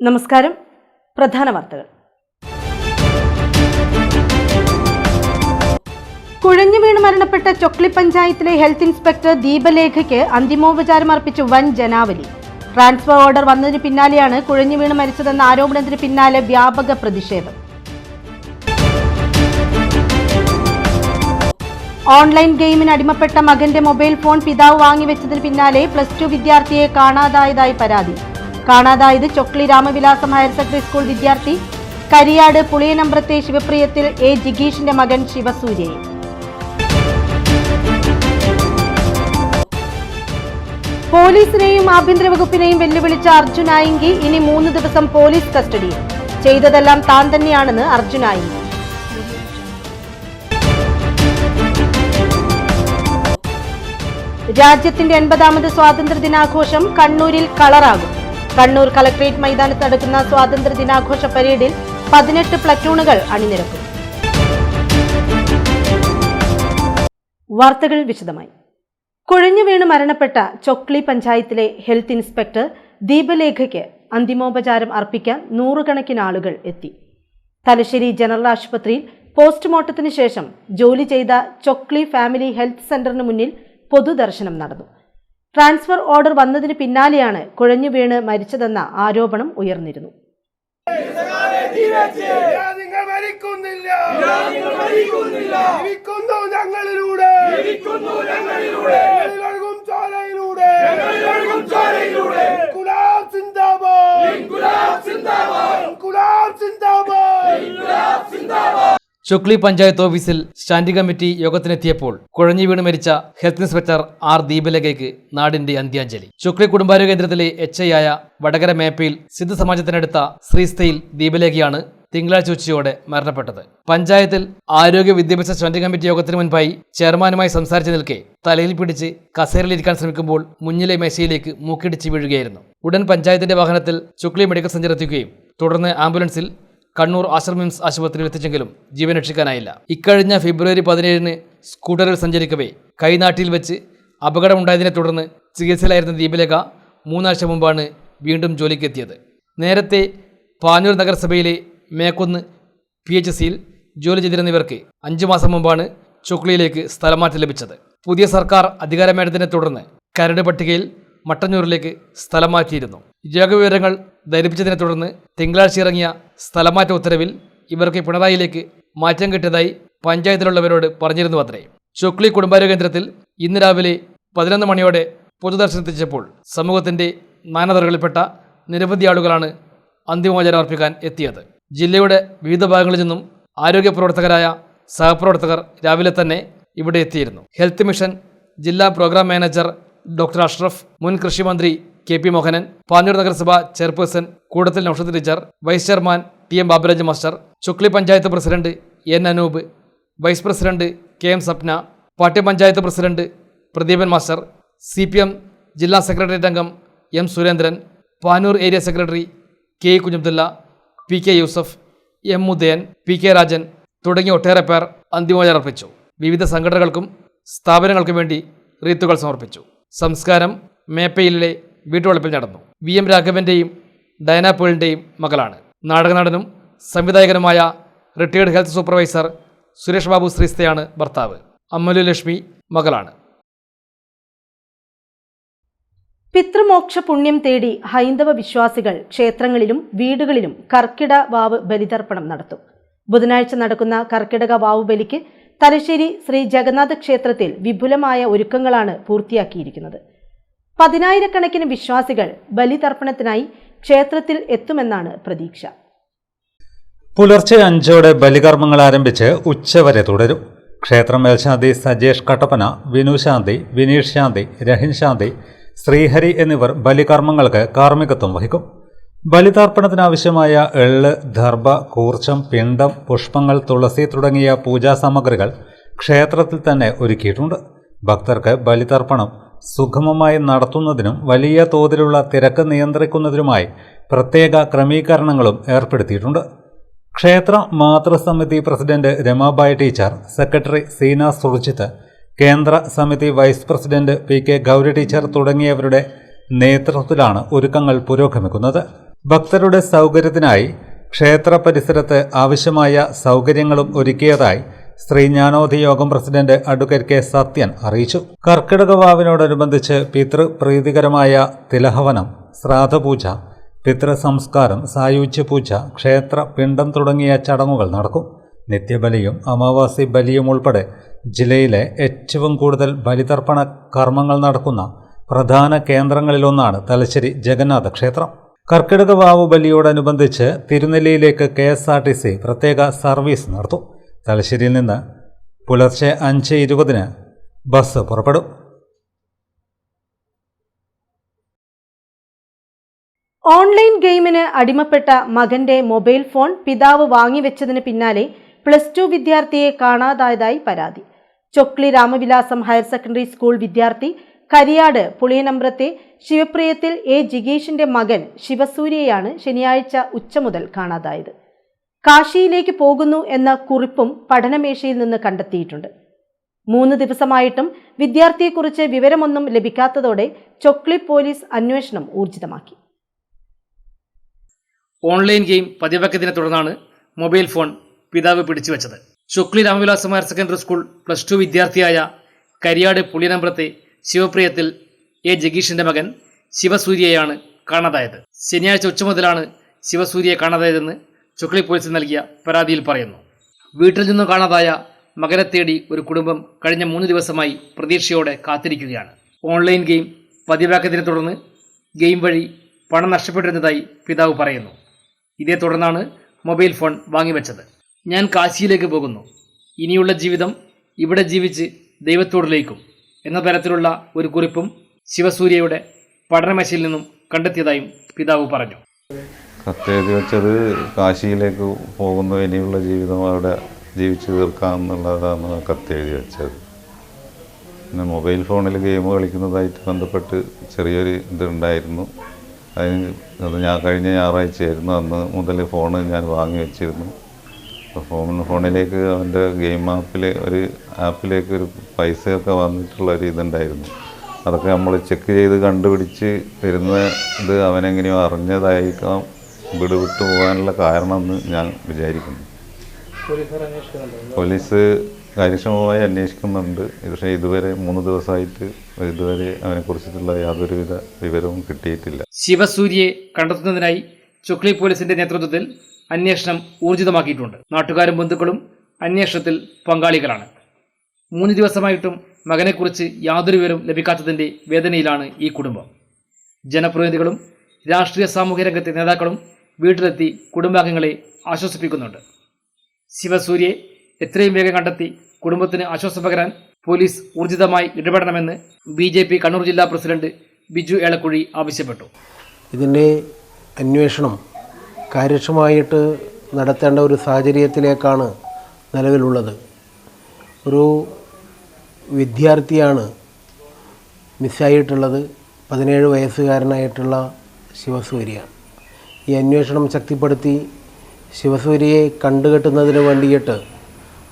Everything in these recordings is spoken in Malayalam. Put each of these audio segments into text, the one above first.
നമസ്കാരം. പ്രധാന വാർത്തകൾ. കുഴഞ്ഞു വീണ് മരണപ്പെട്ട ചൊക്ലി പഞ്ചായത്തിലെ ഹെൽത്ത് ഇൻസ്പെക്ടർ ദീപലേഖയ്ക്ക് അന്തിമോപചാരം അർപ്പിച്ച് വൻ ജനാവലി. ട്രാൻസ്ഫർ ഓർഡർ വന്നതിന് പിന്നാലെയാണ് കുഴഞ്ഞു വീണ് മരിച്ചതെന്ന ആരോപണത്തിന് പിന്നാലെ വ്യാപക പ്രതിഷേധം. ഓൺലൈൻ ഗെയിമിന് അടിമപ്പെട്ട മകന്റെ മൊബൈൽ ഫോൺ പിതാവ് വാങ്ങിവെച്ചതിന് പിന്നാലെ +2 വിദ്യാർത്ഥിയെ കാണാതായതായി പരാതി. കാണാതായത് Chokli Ramavilasam higher secondary school വിദ്യാർത്ഥി കരിയാട് പുളിയനമ്പ്രത്തെ ശിവപ്രിയത്തിൽ എ ജിഗീഷിന്റെ മകൻ ശിവസൂര്യയെ. പോലീസിനെയും ആഭ്യന്തര വകുപ്പിനെയും വെല്ലുവിളിച്ച അർജുൻ ആയിങ്കി ഇനി 3 ദിവസം പോലീസ് കസ്റ്റഡിയിൽ. ചെയ്തതെല്ലാം താൻ തന്നെയാണെന്ന് അർജുൻ ആയിങ്കി. രാജ്യത്തിന്റെ 80ാമത് സ്വാതന്ത്ര്യ ദിനാഘോഷം കണ്ണൂരിൽ കളറാകും. കണ്ണൂർ കളക്ടറേറ്റ് മൈതാനത്ത് നടക്കുന്ന സ്വാതന്ത്ര്യ ദിനാഘോഷ പരേഡിൽ 18 പ്ലറ്റൂണുകൾ അണിനിരക്കും. വാർത്തകൾ വിശദമായി. കുഴഞ്ഞു വീണ് മരണപ്പെട്ട ചൊക്ലി പഞ്ചായത്തിലെ ഹെൽത്ത് ഇൻസ്പെക്ടർ ദീപലേഖയ്ക്ക് അന്തിമോപചാരം അർപ്പിക്കാൻ 100 കണക്കിന് ആളുകൾ എത്തി. തലശ്ശേരി ജനറൽ ആശുപത്രിയിൽ പോസ്റ്റ്മോർട്ടത്തിന് ശേഷം ജോലി ചെയ്ത ചൊക്ലി ഫാമിലി ഹെൽത്ത് സെന്ററിന് മുന്നിൽ പൊതുദർശനം നടന്നു. ട്രാൻസ്ഫർ ഓർഡർ വന്നതിന് പിന്നാലെയാണ് കുഴഞ്ഞു വീണ് മരിച്ചതെന്ന ആരോപണം ഉയർന്നിരുന്നു. ചൊക്ലി പഞ്ചായത്ത് ഓഫീസിൽ സ്റ്റാൻഡിംഗ് കമ്മിറ്റി യോഗത്തിനെത്തിയപ്പോൾ കുഴഞ്ഞു വീണ് മരിച്ച ഹെൽത്ത് ഇൻസ്പെക്ടർ ആർ ദീപലേഖയ്ക്ക് നാടിന്റെ അന്ത്യാഞ്ജലി. ചൊക്ലി കുടുംബാരോഗ്യ കേന്ദ്രത്തിലെ HI ആയ വടകര മേപ്പയിൽ സിദ്ധ സമാജത്തിനടുത്ത ശ്രീസ്ഥയിൽ ദീപലേഖയാണ് തിങ്കളാഴ്ച ഉച്ചയോടെ മരണപ്പെട്ടത്. പഞ്ചായത്തിൽ ആരോഗ്യ വിദ്യാഭ്യാസ സ്റ്റാൻഡിംഗ് കമ്മിറ്റി യോഗത്തിന് മുൻപായി ചെയർമാനുമായി സംസാരിച്ചു നിൽക്കെ തലയിൽ പിടിച്ച് കസേരയിലിരിക്കാൻ ശ്രമിക്കുമ്പോൾ മുന്നിലെ മേശയിലേക്ക് മൂക്കിടിച്ച് വീഴുകയായിരുന്നു. ഉടൻ പഞ്ചായത്തിന്റെ വാഹനത്തിൽ ചൊക്ലി മെഡിക്കൽ സെന്റർ എത്തിക്കുകയും തുടർന്ന് ആംബുലൻസിൽ കണ്ണൂർ ആശ്രമിംസ് ആശുപത്രിയിൽ എത്തിച്ചെങ്കിലും ജീവൻ രക്ഷിക്കാനായില്ല. ഇക്കഴിഞ്ഞ ഫെബ്രുവരി 17 സ്കൂട്ടറിൽ സഞ്ചരിക്കവേ കൈനാട്ടിൽ വെച്ച് അപകടമുണ്ടായതിനെ തുടർന്ന് ചികിത്സയിലായിരുന്ന ദീപലേഖ 3 ആഴ്ച മുമ്പാണ് വീണ്ടും ജോലിക്കെത്തിയത്. നേരത്തെ പാനൂർ നഗരസഭയിലെ മേക്കുന്ന് PHCയിൽ ജോലി ചെയ്തിരുന്ന ഇവർക്ക് 5 മാസം മുമ്പാണ് ചൊക്ലിയിലേക്ക് സ്ഥലമാറ്റം ലഭിച്ചത്. പുതിയ സർക്കാർ അധികാരമേറ്റതിനെ തുടർന്ന് കരട് പട്ടികയിൽ മട്ടന്നൂരിലേക്ക് സ്ഥലം മാറ്റിയിരുന്നു. രോഗവിവരങ്ങൾ ധരിപ്പിച്ചതിനെ തുടർന്ന് തിങ്കളാഴ്ച ഇറങ്ങിയ സ്ഥലമാറ്റ ഉത്തരവിൽ ഇവർക്ക് പിണറായിയിലേക്ക് മാറ്റം കിട്ടിയതായി പഞ്ചായത്തിലുള്ളവരോട് പറഞ്ഞിരുന്നു അത്രേ. ചൊക്ലി കുടുംബാരോഗ്യ കേന്ദ്രത്തിൽ ഇന്ന് രാവിലെ 11 മണിയോടെ പൊതുദർശനത്തിച്ചപ്പോൾ സമൂഹത്തിന്റെ നാനാതുറകളിൽപ്പെട്ട നിരവധി ആളുകളാണ് അന്തിമോപചാരം അർപ്പിക്കാൻ എത്തിയത്. ജില്ലയുടെ വിവിധ ഭാഗങ്ങളിൽ നിന്നും ആരോഗ്യ പ്രവർത്തകരായ സഹപ്രവർത്തകർ രാവിലെ തന്നെ ഇവിടെ എത്തിയിരുന്നു. ഹെൽത്ത് മിഷൻ ജില്ലാ പ്രോഗ്രാം മാനേജർ ഡോക്ടർ അഷ്റഫ്, മുൻ കൃഷിമന്ത്രി KP മോഹനൻ, പാനൂർ നഗരസഭ chairperson Koodathil Noushad teacher, vice chairman TM Baburaj master, Chokli panchayat president N Anoop, vice president KM Sapna, Pattiam panchayat president Pradeepan master, CPM ജില്ലാ സെക്രട്ടേറിയറ്റ് അംഗം M Surendran, Panoor area secretary K Kunhabdulla, PK Yusuf, M Udayan, PK Rajan തുടങ്ങിയ ഒട്ടേറെ പേർ അന്തിമോപചാരം അർപ്പിച്ചു. വിവിധ സംഘടനകൾക്കും സ്ഥാപനങ്ങൾക്കും വേണ്ടി റീത്തുകൾ സമർപ്പിച്ചു. സംസ്കാരം മേപ്പയിലെ വീട്ടുവളപ്പിൽ നടന്നു. VM രാഘവന്റെയും ഡയന പേളിന്റെയും മകളാണ്. നാടകനടനും സംവിധായകനുമായ retired health supervisor Suresh Babu ശ്രീസ്തയാണ് ഭർത്താവ്. അമ്മലു ലക്ഷ്മി മകളാണ്. പിതൃമോക്ഷ പുണ്യം തേടി ഹൈന്ദവ വിശ്വാസികൾ ക്ഷേത്രങ്ങളിലും വീടുകളിലും കർക്കിട വാവ് ബലിതർപ്പണം നടത്തും. ബുധനാഴ്ച നടക്കുന്ന കർക്കിടക വാവ് ബലിക്ക് തലശ്ശേരി ശ്രീ ജഗന്നാഥ ക്ഷേത്രത്തിൽ വിപുലമായ ഒരുക്കങ്ങളാണ് പൂർത്തിയാക്കിയിരിക്കുന്നത്. 10,000-കണക്കിന് വിശ്വാസികൾ ബലിതർപ്പണത്തിനായി ക്ഷേത്രത്തിൽ എത്തുമെന്നാണ് പ്രതീക്ഷ. പുലർച്ചെ 5ഓടെ ബലികർമ്മങ്ങൾ ആരംഭിച്ച് ഉച്ചവരെ തുടരും. ക്ഷേത്രം മേൽശാന്തി സജേഷ് കട്ടപ്പന, വിനു ശാന്തി, വിനീഷ് ശാന്തി, രഹിൻ ശാന്തി, ശ്രീഹരി എന്നിവർ ബലികർമ്മങ്ങൾക്ക് കാർമ്മികത്വം വഹിക്കും. ബലിതർപ്പണത്തിനാവശ്യമായ എള്ള്, ദർഭ, കൂർച്ചം, പിണ്ടം, പുഷ്പങ്ങൾ, തുളസി തുടങ്ങിയ പൂജാസാമഗ്രികൾ ക്ഷേത്രത്തിൽ തന്നെ ഒരുക്കിയിട്ടുണ്ട്. ഭക്തർക്ക് ബലിതർപ്പണം സുഗമമായി നടത്തുന്നതിനും വലിയ തോതിലുള്ള തിരക്ക് നിയന്ത്രിക്കുന്നതിനുമായി പ്രത്യേക ക്രമീകരണങ്ങളും ഏർപ്പെടുത്തിയിട്ടുണ്ട്. ക്ഷേത്ര മാതൃസമിതി president Ramabai teacher, secretary Seena Surjith, കേന്ദ്ര സമിതി vice president PK Gauri teacher തുടങ്ങിയവരുടെ നേതൃത്വത്തിലാണ് ഒരുക്കങ്ങൾ പുരോഗമിക്കുന്നത്. ഭക്തരുടെ സൗകര്യത്തിനായി ക്ഷേത്ര പരിസരത്ത് ആവശ്യമായ സൗകര്യങ്ങളും ഒരുക്കിയതായി ശ്രീ ജ്ഞാനോദി യോഗം പ്രസിഡന്റ് അഡ്വക്കേറ്റ് കെ സത്യൻ അറിയിച്ചു. കർക്കിടക വാവിനോടനുബന്ധിച്ച് പിതൃപ്രീതികരമായ തിലഹവനം, ശ്രാദ്ധപൂജ, പിതൃസംസ്കാരം, സായുജ്യ പൂജ, ക്ഷേത്ര പിണ്ഡം തുടങ്ങിയ ചടങ്ങുകൾ നടക്കും. നിത്യബലിയും അമാവാസി ബലിയും ഉൾപ്പെടെ ജില്ലയിലെ ഏറ്റവും കൂടുതൽ ബലിതർപ്പണ കർമ്മങ്ങൾ നടക്കുന്ന പ്രധാന കേന്ദ്രങ്ങളിലൊന്നാണ് തലശ്ശേരി ജഗന്നാഥ ക്ഷേത്രം. കർക്കിടക വാവ് ബലിയോടനുബന്ധിച്ച് തിരുനെല്ലിയിലേക്ക് KSRTC പ്രത്യേക സർവീസ് നടത്തും. തലശ്ശേരിയിൽ നിന്ന് പുലർച്ചെ 5:20 ബസ് പുറപ്പെടും. ഓൺലൈൻ ഗെയിമിന് അടിമപ്പെട്ട മകന്റെ മൊബൈൽ ഫോൺ പിതാവ് വാങ്ങിവെച്ചതിന് പിന്നാലെ +2 വിദ്യാർത്ഥിയെ കാണാതായതായി പരാതി. Chokli Ramavilasam higher secondary school വിദ്യാർത്ഥി കരിയാട് പുളിയനമ്പ്രത്തെ ശിവപ്രിയത്തിൽ ജിഗേഷിന്റെ മകൻ ശിവസൂര്യയാണ് ശനിയാഴ്ച ഉച്ച മുതൽ കാണാതായത്. കാശിയിലേക്ക് പോകുന്നു എന്ന കുറിപ്പും പഠനമേശയിൽ നിന്ന് കണ്ടെത്തിയിട്ടുണ്ട്. 3 ദിവസമായിട്ടും വിദ്യാർത്ഥിയെക്കുറിച്ച് വിവരമൊന്നും ലഭിക്കാത്തതോടെ ചൊക്ലി പോലീസ് അന്വേഷണം ഊർജിതമാക്കി. ഓൺലൈൻ ഗെയിം പതിവാക്കിയതിനെ തുടർന്നാണ് മൊബൈൽ ഫോൺ പിതാവ് പിടിച്ചുവെച്ചത്. Chokli Ramavilasam higher secondary school +2 വിദ്യാർത്ഥിയായ കരിയാട് പുളിയനമ്പ്രത്തെ ശിവപ്രിയത്തിൽ ജഗീഷിന്റെ മകൻ ശിവസൂര്യയാണ് കാണാതായത്. ശനിയാഴ്ച ഉച്ച മുതലാണ് ശിവസൂര്യയെ കാണാതായതെന്ന് ചൊക്ലി പോലീസിൽ നൽകിയ പരാതിയിൽ പറയുന്നു. വീട്ടിൽ നിന്നും കാണാതായ മകനെ തേടി ഒരു കുടുംബം കഴിഞ്ഞ 3 ദിവസമായി പ്രതീക്ഷയോടെ കാത്തിരിക്കുകയാണ്. ഓൺലൈൻ ഗെയിം പതിവാക്കിയതിനെ തുടർന്ന് ഗെയിം വഴി പണം നഷ്ടപ്പെട്ടിരുന്നതായി പിതാവ് പറയുന്നു. ഇതേ തുടർന്നാണ് മൊബൈൽ ഫോൺ വാങ്ങിവെച്ചത്. ഞാൻ കാശിയിലേക്ക് പോകുന്നു, ഇനിയുള്ള ജീവിതം ഇവിടെ ജീവിച്ച് ദൈവത്തോട് ലയിക്കും എന്ന തരത്തിലുള്ള ഒരു കുറിപ്പും ശിവസൂര്യയുടെ പഠനമേശയിൽ നിന്നും കണ്ടെത്തിയതായും പിതാവ് പറഞ്ഞു. കത്തെഴുതി വെച്ചത് കാശിയിലേക്ക് പോകുന്നു, ഇനിയുള്ള ജീവിതം അവിടെ ജീവിച്ചു തീർക്കാമെന്നുള്ളതാണ് കത്തെഴുതി വെച്ചത്. പിന്നെ മൊബൈൽ ഫോണിൽ ഗെയിം കളിക്കുന്നതായിട്ട് ബന്ധപ്പെട്ട് ചെറിയൊരു ഇതുണ്ടായിരുന്നു. അത് ഞാൻ കഴിഞ്ഞ ഞായറാഴ്ചയായിരുന്നു. അന്ന് മുതൽ ഫോണ് ഞാൻ വാങ്ങി വെച്ചിരുന്നു. അപ്പോൾ ഫോണിലേക്ക് അവൻ്റെ ഗെയിം ആപ്പിലേക്ക് ഒരു പൈസയൊക്കെ വന്നിട്ടുള്ള ഒരു ഇതുണ്ടായിരുന്നു. അതൊക്കെ നമ്മൾ ചെക്ക് ചെയ്ത് കണ്ടുപിടിച്ച് വരുന്ന ഇത് അവനെങ്ങനെയോ അറിഞ്ഞതായിരിക്കാം വിട്ടു പോകാനുള്ള കാരണമെന്ന് ഞാൻ വിചാരിക്കുന്നു. പോലീസ് കാര്യക്ഷമമായി അന്വേഷിക്കുന്നുണ്ട്. പക്ഷേ ഇതുവരെ 3 ദിവസമായിട്ട് അവനെക്കുറിച്ചിട്ടുള്ള യാതൊരുവിധ വിവരവും കിട്ടിയിട്ടില്ല. ശിവസൂര്യയെ കണ്ടെത്തുന്നതിനായി ചൊക്ലി പോലീസിന്റെ നേതൃത്വത്തിൽ അന്വേഷണം ഊർജിതമാക്കിയിട്ടുണ്ട്. നാട്ടുകാരും ബന്ധുക്കളും അന്വേഷണത്തിൽ പങ്കാളികളാണ്. 3 ദിവസമായിട്ടും മകനെക്കുറിച്ച് യാതൊരു വിവരവും ലഭിക്കാത്തതിന്റെ വേദനയിലാണ് ഈ കുടുംബം. ജനപ്രതിനിധികളും രാഷ്ട്രീയ സാമൂഹ്യ രംഗത്തെ നേതാക്കളും വീട്ടിലെത്തി കുടുംബാംഗങ്ങളെ ആശ്വസിപ്പിക്കുന്നുണ്ട്. ശിവസൂര്യയെ എത്രയും വേഗം കണ്ടെത്തി കുടുംബത്തിന് ആശ്വാസം പകരാൻ പോലീസ് ഊർജിതമായി ഇടപെടണമെന്ന് BJP കണ്ണൂർ ജില്ലാ പ്രസിഡന്റ് ബിജു ഏളക്കുഴി ആവശ്യപ്പെട്ടു. ഇതിൻ്റെ അന്വേഷണം കാര്യക്ഷമമായിട്ട് നടത്തേണ്ട ഒരു സാഹചര്യത്തിലേക്കാണ് നിലവിലുള്ളത്. ഒരു വിദ്യാർത്ഥിയാണ് മിസ്സായിട്ടുള്ളത്, 17 വയസ്സുകാരനായിട്ടുള്ള ശിവസൂര്യ. ഈ അന്വേഷണം ശക്തിപ്പെടുത്തി ശിവസൂര്യയെ കണ്ടുകെട്ടുന്നതിന് വേണ്ടിയിട്ട്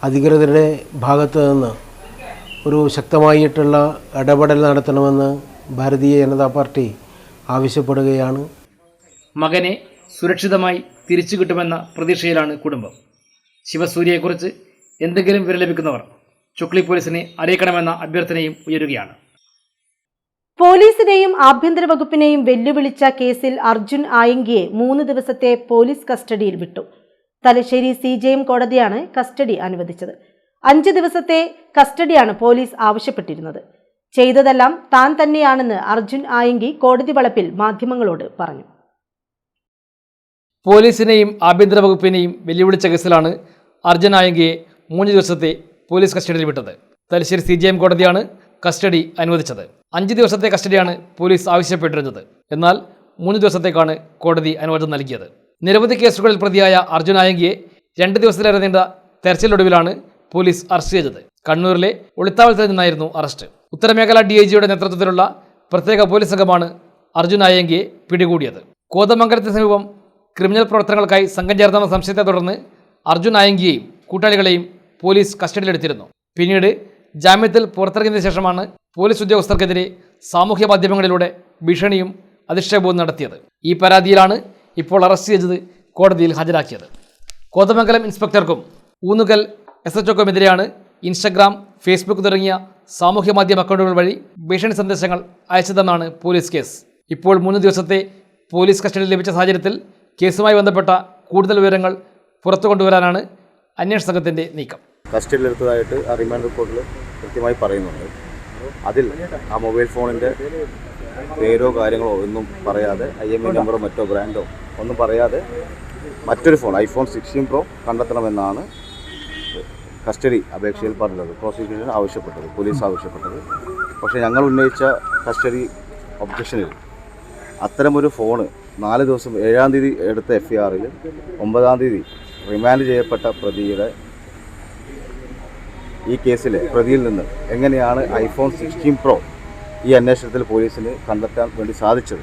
അധികൃതരുടെ ഭാഗത്ത് നിന്ന് ഒരു ശക്തമായിട്ടുള്ള ഇടപെടൽ നടത്തണമെന്ന് ഭാരതീയ ജനതാ പാർട്ടി ആവശ്യപ്പെടുകയാണ്. മകനെ സുരക്ഷിതമായി തിരിച്ചു കിട്ടുമെന്ന പ്രതീക്ഷയിലാണ് കുടുംബം. ശിവസൂര്യയെക്കുറിച്ച് എന്തെങ്കിലും വിവരം ലഭിക്കുന്നവർ ചൊക്ലി പോലീസിനെ അറിയിക്കണമെന്ന അഭ്യർത്ഥനയും ഉയരുകയാണ്. പോലീസിനെയും ആഭ്യന്തര വകുപ്പിനെയും വെല്ലുവിളിച്ച കേസിൽ അർജുൻ ആയങ്കിയെ 3 ദിവസത്തെ പോലീസ് കസ്റ്റഡിയിൽ വിട്ടു. തലശ്ശേരി CJM കോടതിയാണ് കസ്റ്റഡി അനുവദിച്ചത്. 5 ദിവസത്തെ കസ്റ്റഡിയാണ് പോലീസ് ആവശ്യപ്പെട്ടിരുന്നത്. ചെയ്തതെല്ലാം താൻ തന്നെയാണെന്ന് അർജുൻ ആയങ്കി കോടതി വളപ്പിൽ മാധ്യമങ്ങളോട് പറഞ്ഞു. പോലീസിനെയും ആഭ്യന്തര വകുപ്പിനെയും വെല്ലുവിളിച്ച കേസിലാണ് അർജുൻ ആയങ്കിയെ 3 ദിവസത്തെ പോലീസ് കസ്റ്റഡിയിൽ വിട്ടത്. തലശ്ശേരി CJM കോടതിയാണ് കസ്റ്റഡി അനുവദിച്ചത്. 5 ദിവസത്തെ കസ്റ്റഡിയാണ് പോലീസ് ആവശ്യപ്പെട്ടിരുന്നത്. എന്നാൽ 3 ദിവസത്തേക്കാണ് കോടതി അനുവാദം നൽകിയത്. നിരവധി കേസുകളിൽ പ്രതിയായ അർജുൻ ആയങ്കിയെ 2 ദിവസത്തിലേറെ നീണ്ട തെരച്ചിലൊടുവിലാണ് പോലീസ് അറസ്റ്റ് ചെയ്തത്. കണ്ണൂരിലെ ഒളിത്താവളത്തിൽ നിന്നായിരുന്നു അറസ്റ്റ്. ഉത്തരമേഖല DIGയുടെ നേതൃത്വത്തിലുള്ള പ്രത്യേക പോലീസ് സംഘമാണ് അർജുൻ ആയങ്കിയെ പിടികൂടിയത്. കോതമംഗലത്തിന് സമീപം ക്രിമിനൽ പ്രവർത്തനങ്ങൾക്കായി സംഘം ചേർന്നെന്ന സംശയത്തെ തുടർന്ന് അർജുൻ ആയങ്കിയെയും കൂട്ടാളികളെയും പോലീസ് കസ്റ്റഡിയിലെടുത്തിരുന്നു. പിന്നീട് ജാമ്യത്തിൽ പുറത്തിറങ്ങിയതിനു ശേഷമാണ് പോലീസ് ഉദ്യോഗസ്ഥർക്കെതിരെ സാമൂഹ്യ മാധ്യമങ്ങളിലൂടെ ഭീഷണിയും അധിക്ഷേപവും നടത്തിയത്. ഈ പരാതിയിലാണ് ഇപ്പോൾ അറസ്റ്റ് ചെയ്തത് കോടതിയിൽ ഹാജരാക്കിയത്. കോതമംഗലം ഇൻസ്പെക്ടർക്കും ഊന്നുകൽ SHOക്കുമെതിരെയാണ് ഇൻസ്റ്റഗ്രാം, ഫേസ്ബുക്ക് തുടങ്ങിയ സാമൂഹ്യ മാധ്യമ അക്കൗണ്ടുകൾ വഴി ഭീഷണി സന്ദേശങ്ങൾ അയച്ചതെന്നാണ് പോലീസ് കേസ്. ഇപ്പോൾ 3 ദിവസത്തെ പോലീസ് കസ്റ്റഡി ലഭിച്ച സാഹചര്യത്തിൽ കേസുമായി ബന്ധപ്പെട്ട കൂടുതൽ വിവരങ്ങൾ പുറത്തു കൊണ്ടുവരാനാണ് അന്വേഷണ സംഘത്തിൻ്റെ നീക്കം. കസ്റ്റഡിയിലെടുത്തതായിട്ട് ആ റിമാൻഡ് റിപ്പോർട്ടിൽ കൃത്യമായി പറയുന്നുണ്ട്. അതിൽ ആ മൊബൈൽ ഫോണിൻ്റെ പേരോ കാര്യങ്ങളോ ഒന്നും പറയാതെ, IMEI നമ്പറോ മറ്റോ ബ്രാൻഡോ ഒന്നും പറയാതെ മറ്റൊരു ഫോൺ iPhone 16 Pro കണ്ടെത്തണമെന്നാണ് കസ്റ്റഡി അപേക്ഷയിൽ പറഞ്ഞത്. പ്രോസിക്യൂഷൻ ആവശ്യപ്പെട്ടത്, പോലീസ് ആവശ്യപ്പെട്ടത്. പക്ഷേ ഞങ്ങൾ ഉന്നയിച്ച കസ്റ്റഡി ഒബ്ജക്ഷനിൽ അത്തരമൊരു ഫോണ് 4 ദിവസം 7-ാം തീയതി എടുത്ത FIRൽ 9-ാം തീയതി റിമാൻഡ് ചെയ്യപ്പെട്ട പ്രതിയുടെ ഈ കേസിലെ പ്രതിയിൽ നിന്ന് എങ്ങനെയാണ് iPhone 16 Pro ഈ അന്വേഷണത്തിൽ പോലീസിന് കണ്ടെത്താൻ വേണ്ടി സാധിച്ചത്?